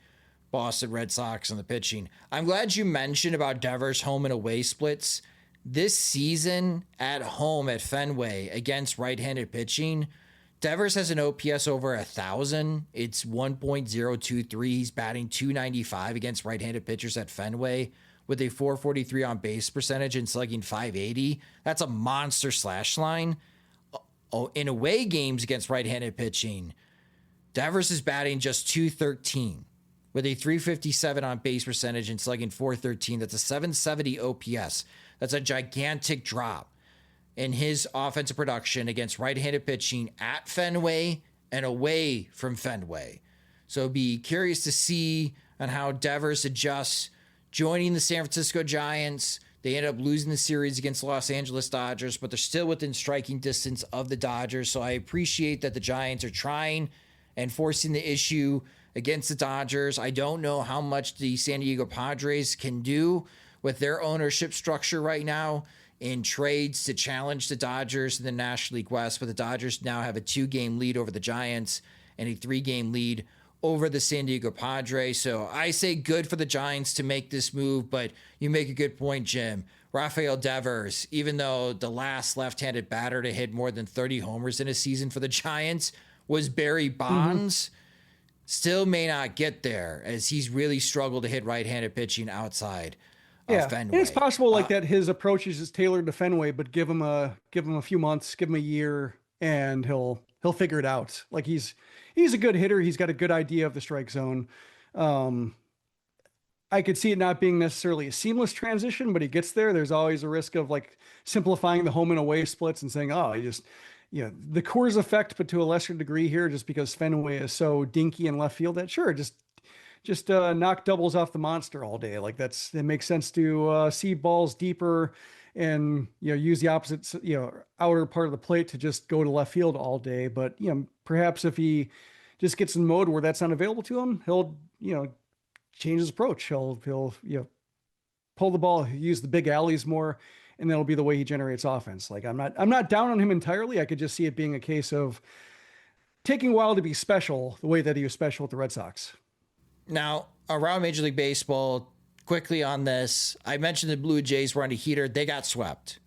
Boston Red Sox and the pitching. I'm glad you mentioned about Devers' home and away splits. This season at home at Fenway against right-handed pitching, Devers has an OPS over 1,000. It's 1.023. He's batting .295 against right-handed pitchers at Fenway with a .443 on base percentage and slugging .580. That's a monster slash line. In away games against right-handed pitching, Devers is batting just .213 with a .357 on base percentage and slugging .413. That's a .770 OPS. That's a gigantic drop in his offensive production against right-handed pitching at Fenway and away from Fenway. So be curious to see on how Devers adjusts joining the San Francisco Giants. They end up losing the series against the Los Angeles Dodgers, but they're still within striking distance of the Dodgers. So I appreciate that the Giants are trying and forcing the issue against the Dodgers. I don't know how much the San Diego Padres can do with their ownership structure right now in trades to challenge the Dodgers in the National League West, but the Dodgers now have a 2-game lead over the Giants and a 3-game lead over the San Diego Padres. So I say good for the Giants to make this move, but you make a good point, Jim. Rafael Devers, even though the last left-handed batter to hit more than 30 homers in a season for the Giants was Barry Bonds, still may not get there as he's really struggled to hit right-handed pitching outside. Fenway. And it's possible that his approach is just tailored to Fenway, but give him a few months, give him a year, and he'll figure it out. Like he's a good hitter. He's got a good idea of the strike zone. I could see it not being necessarily a seamless transition, but he gets there. There's always a risk of like simplifying the home and away splits and saying, the Coors effect, but to a lesser degree here, just because Fenway is so dinky in left field that sure, just knock doubles off the monster all day. Like it makes sense to see balls deeper and, use the opposite, outer part of the plate to just go to left field all day. But, perhaps if he just gets in mode where that's not available to him, he'll, change his approach. He'll pull the ball, use the big alleys more, and that'll be the way he generates offense. Like I'm not down on him entirely. I could just see it being a case of taking a while to be special the way that he was special with the Red Sox. Now, around Major League Baseball, quickly on this, I mentioned the Blue Jays were on a heater. They got swept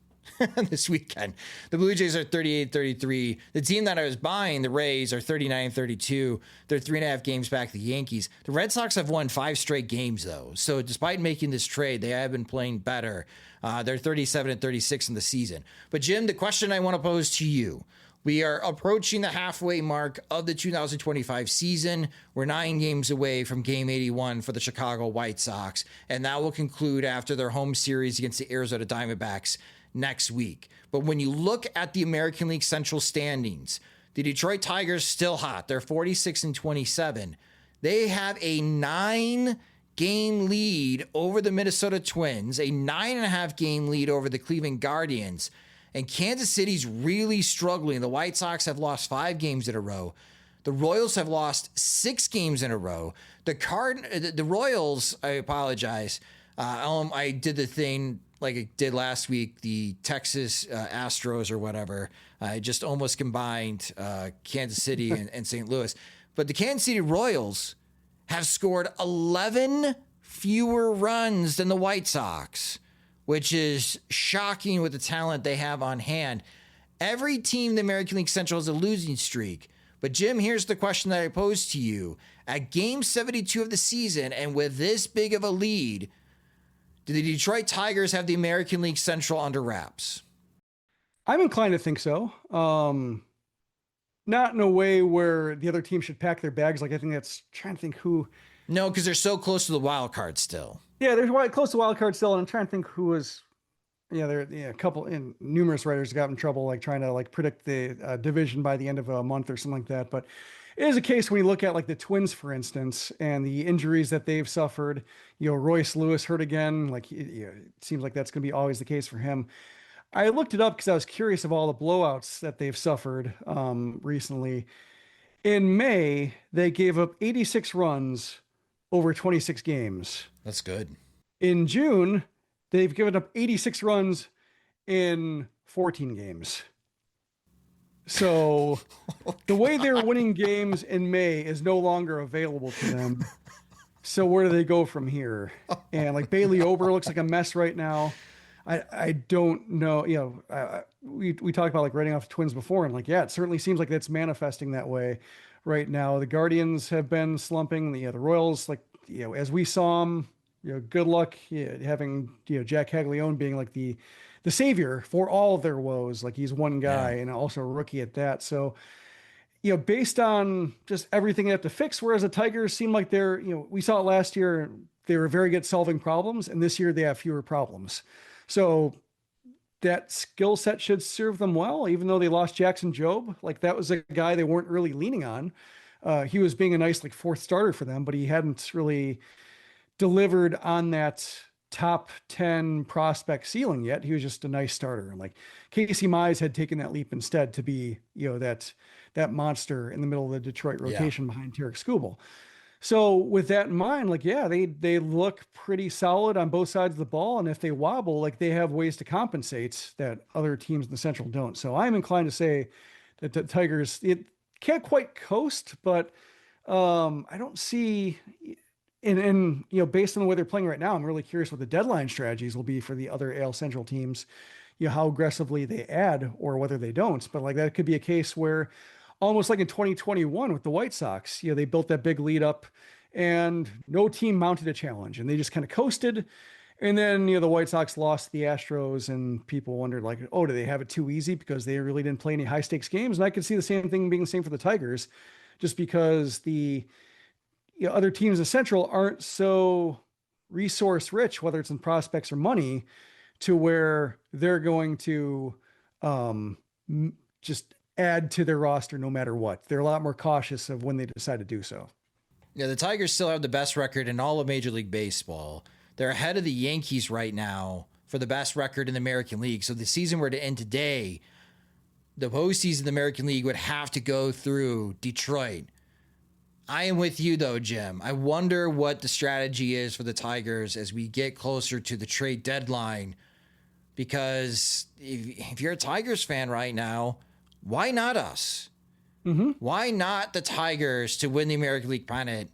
this weekend. The Blue Jays are 38-33. The team that I was buying, the Rays, are 39-32. They're 3.5 games back the Yankees. The Red Sox have won 5 straight games, though. So despite making this trade, they have been playing better. They're 37-36 in the season. But Jim, the question I want to pose to you, we are approaching the halfway mark of the 2025 season. We're 9 games away from Game 81 for the Chicago White Sox, and that will conclude after their home series against the Arizona Diamondbacks next week. But when you look at the American League Central standings, the Detroit Tigers still hot. They're 46-27. They have a 9-game lead over the Minnesota Twins, a 9.5-game lead over the Cleveland Guardians. And Kansas City's really struggling. The White Sox have lost 5 games in a row. The Royals have lost 6 games in a row. The Royals, I apologize. I did the thing like I did last week, the Texas Astros or whatever. I just almost combined Kansas City and St. Louis. But the Kansas City Royals have scored 11 fewer runs than the White Sox, which is shocking with the talent they have on hand. Every team in the American League Central has a losing streak. But Jim, here's the question that I pose to you. At game 72 of the season, and with this big of a lead, do the Detroit Tigers have the American League Central under wraps? I'm inclined to think so. Not in a way where the other team should pack their bags. Like I think that's trying to think who. No, because they're so close to the wild card still. Yeah, they're close to wild card still, and I'm trying to think who was a couple and numerous writers got in trouble, like trying to like predict the division by the end of a month or something like that. But it is a case when you look at like the Twins, for instance, and the injuries that they've suffered. Royce Lewis hurt again. Like it seems like that's going to be always the case for him. I looked it up because I was curious of all the blowouts that they've suffered recently. In May, they gave up 86 runs over 26 games. That's good. In June, they've given up 86 runs in 14 games. So the way they're winning games in May is no longer available to them. So where do they go from here? And like Bailey Ober looks like a mess right now. I don't know. We talked about like writing off the Twins before, and like, yeah, it certainly seems like it's manifesting that way right now. The Guardians have been slumping. The Royals, like, as we saw them, good luck having, Jack Caglione being like the savior for all of their woes. Like he's one guy and also a rookie at that. So, based on just everything they have to fix, whereas the Tigers seem like they're, we saw it last year, they were very good at solving problems, and this year they have fewer problems. So that skill set should serve them well, even though they lost Jackson Jobe. Like that was a guy they weren't really leaning on. He was being a nice like fourth starter for them, but he hadn't really delivered on that top 10 prospect ceiling yet. He was just a nice starter. And like Casey Mize had taken that leap instead to be, that monster in the middle of the Detroit rotation behind Tarek Skubal. So with that in mind, like, they look pretty solid on both sides of the ball. And if they wobble, like they have ways to compensate that other teams in the Central don't. So I'm inclined to say that the Tigers, it can't quite coast, but I don't see, and based on the way they're playing right now, I'm really curious what the deadline strategies will be for the other AL Central teams, how aggressively they add or whether they don't. But like that could be a case where, almost like in 2021 with the White Sox, they built that big lead up and no team mounted a challenge and they just kind of coasted. And then, the White Sox lost to the Astros and people wondered like, oh, do they have it too easy because they really didn't play any high stakes games? And I could see the same thing being the same for the Tigers, just because the other teams in Central aren't so resource rich, whether it's in prospects or money, to where they're going to just add to their roster no matter what. They're a lot more cautious of when they decide to do so. Yeah, the Tigers still have the best record in all of Major League Baseball. They're ahead of the Yankees right now for the best record in the American League. So the season were to end today, the postseason of the American League would have to go through Detroit. I am with you though, Jim. I wonder what the strategy is for the Tigers as we get closer to the trade deadline, because if you're a Tigers fan right now, why not us? Mm-hmm. Why not the Tigers to win the American League pennant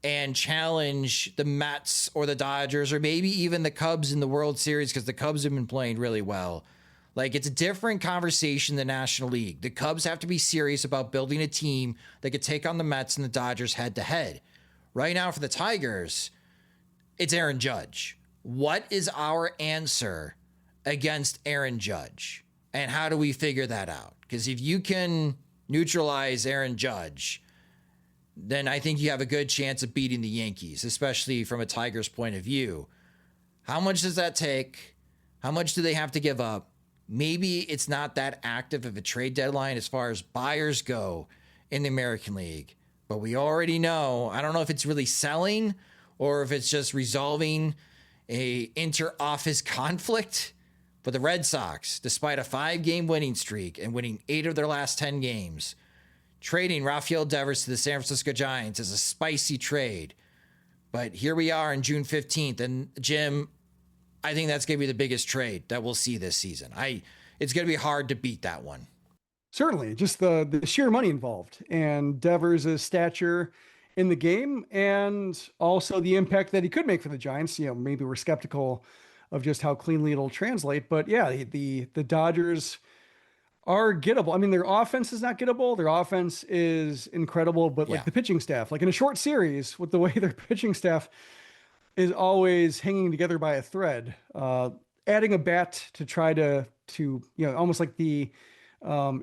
and challenge the Mets or the Dodgers or maybe even the Cubs in the World Series, because the Cubs have been playing really well. Like, it's a different conversation in the National League. The Cubs have to be serious about building a team that could take on the Mets and the Dodgers head to head. Right now for the Tigers, it's Aaron Judge. What is our answer against Aaron Judge? And how do we figure that out? Because if you can neutralize Aaron Judge, then I think you have a good chance of beating the Yankees, especially from a Tigers point of view. How much does that take? How much do they have to give up? Maybe it's not that active of a trade deadline as far as buyers go in the American League. But we already know, I don't know if it's really selling or if it's just resolving a inter-office conflict. But the Red Sox, despite a 5-game winning streak and winning 8 of their last 10 games, trading Rafael Devers to the San Francisco Giants is a spicy trade. But here we are on June 15th. And Jim, I think that's going to be the biggest trade that we'll see this season. It's going to be hard to beat that one. Certainly, just the sheer money involved and Devers' stature in the game, and also the impact that he could make for the Giants. Maybe we're skeptical of just how cleanly it'll translate, but yeah, the Dodgers are gettable. I mean, their offense is not gettable. Their offense is incredible, but like the pitching staff, like in a short series, with the way their pitching staff is always hanging together by a thread, adding a bat to try to almost like the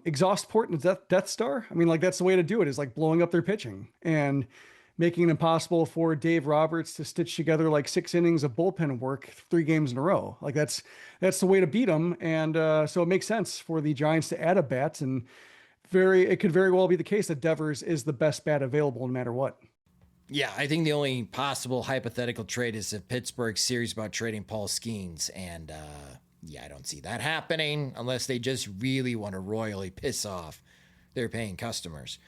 exhaust port in the Death Star. I mean, like that's the way to do it, is like blowing up their pitching. And making it impossible for Dave Roberts to stitch together like 6 innings of bullpen work 3 games in a row. Like that's the way to beat them. And so it makes sense for the Giants to add a bat, and it could very well be the case that Devers is the best bat available no matter what. Yeah, I think the only possible hypothetical trade is if Pittsburgh's serious about trading Paul Skeens. And I don't see that happening unless they just really want to royally piss off their paying customers.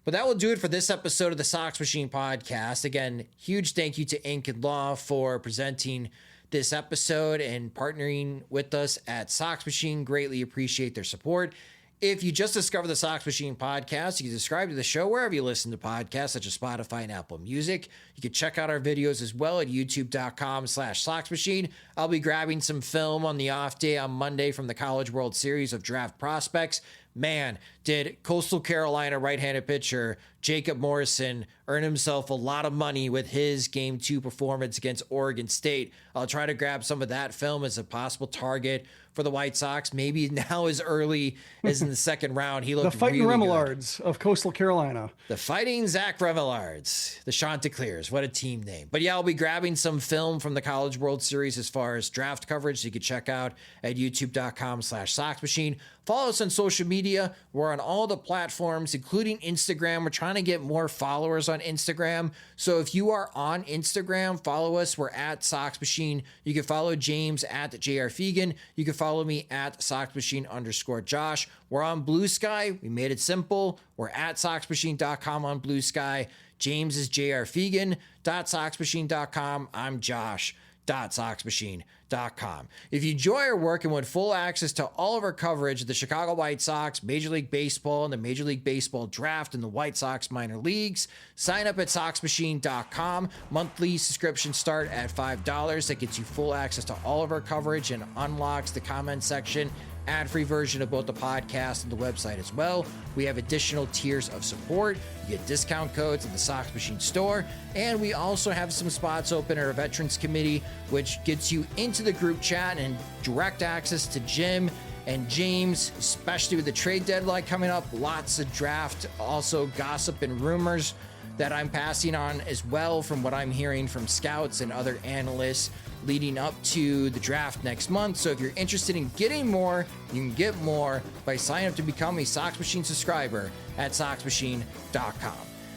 But that will do it for this episode of the Sox Machine podcast. Again, huge thank you to Ink and Law for presenting this episode and partnering with us at Sox Machine. Greatly appreciate their support. If you just discovered the Sox Machine podcast, you can subscribe to the show wherever you listen to podcasts, such as Spotify and Apple Music. You can check out our videos as well at youtube.com/Sox Machine. I'll be grabbing some film on the off day on Monday from the College World Series of draft prospects. Man, did Coastal Carolina right-handed pitcher Jacob Morrison earn himself a lot of money with his Game 2 performance against Oregon State. I'll try to grab some of that film as a possible target for the White Sox. Maybe now as early as in the second round. He looked the Fighting really Remolards of Coastal Carolina. The Fighting Zach Remolards. The Chanticleers. What a team name. But yeah, I'll be grabbing some film from the College World Series as far as draft coverage you can check out at youtube.com/Sox Machine. Follow us on social media. We're on all the platforms, including Instagram. We're trying to get more followers on Instagram. So if you are on Instagram, follow us. We're at Sox Machine. You can follow James at JR Fegan. You can follow me at SoxMachine_Josh. We're on Blue Sky. We made it simple. We're at SoxMachine.com on Blue Sky. James is JR Fegan.SoxMachine.com. I'm Josh.SoxMachine.com. If you enjoy our work and want full access to all of our coverage of the Chicago White Sox, Major League Baseball, and the Major League Baseball draft and the White Sox minor leagues, sign up at SoxMachine.com. Monthly subscriptions start at $5. That gets you full access to all of our coverage and unlocks the comment section, ad-free version of both the podcast and the website as well. We have additional tiers of support. You get discount codes in the Sox Machine store, and we also have some spots open at our Veterans Committee, which gets you into the group chat and direct access to Jim and James, especially with the trade deadline coming up. Lots of draft, also gossip and rumors that I'm passing on as well from what I'm hearing from scouts and other analysts leading up to the draft next month. So if you're interested in getting more, you can get more by signing up to become a Sox Machine subscriber at SoxMachine.com.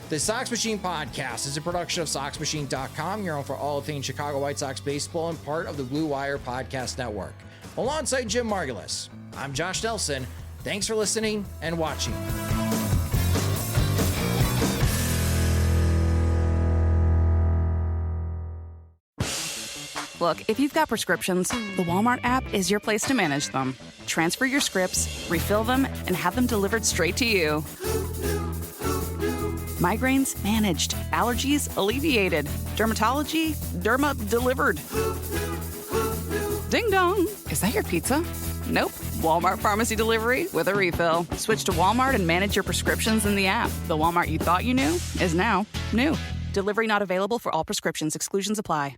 The Sox Machine podcast is a production of SoxMachine.com, your home for all things Chicago White Sox baseball and part of the Blue Wire Podcast Network. Alongside Jim Margalus, I'm Josh Nelson. Thanks for listening and watching. Look, if you've got prescriptions, the Walmart app is your place to manage them. Transfer your scripts, refill them, and have them delivered straight to you. Migraines managed. Allergies alleviated. Dermatology, Derma delivered. Ding dong. Is that your pizza? Nope. Walmart pharmacy delivery with a refill. Switch to Walmart and manage your prescriptions in the app. The Walmart you thought you knew is now new. Delivery not available for all prescriptions. Exclusions apply.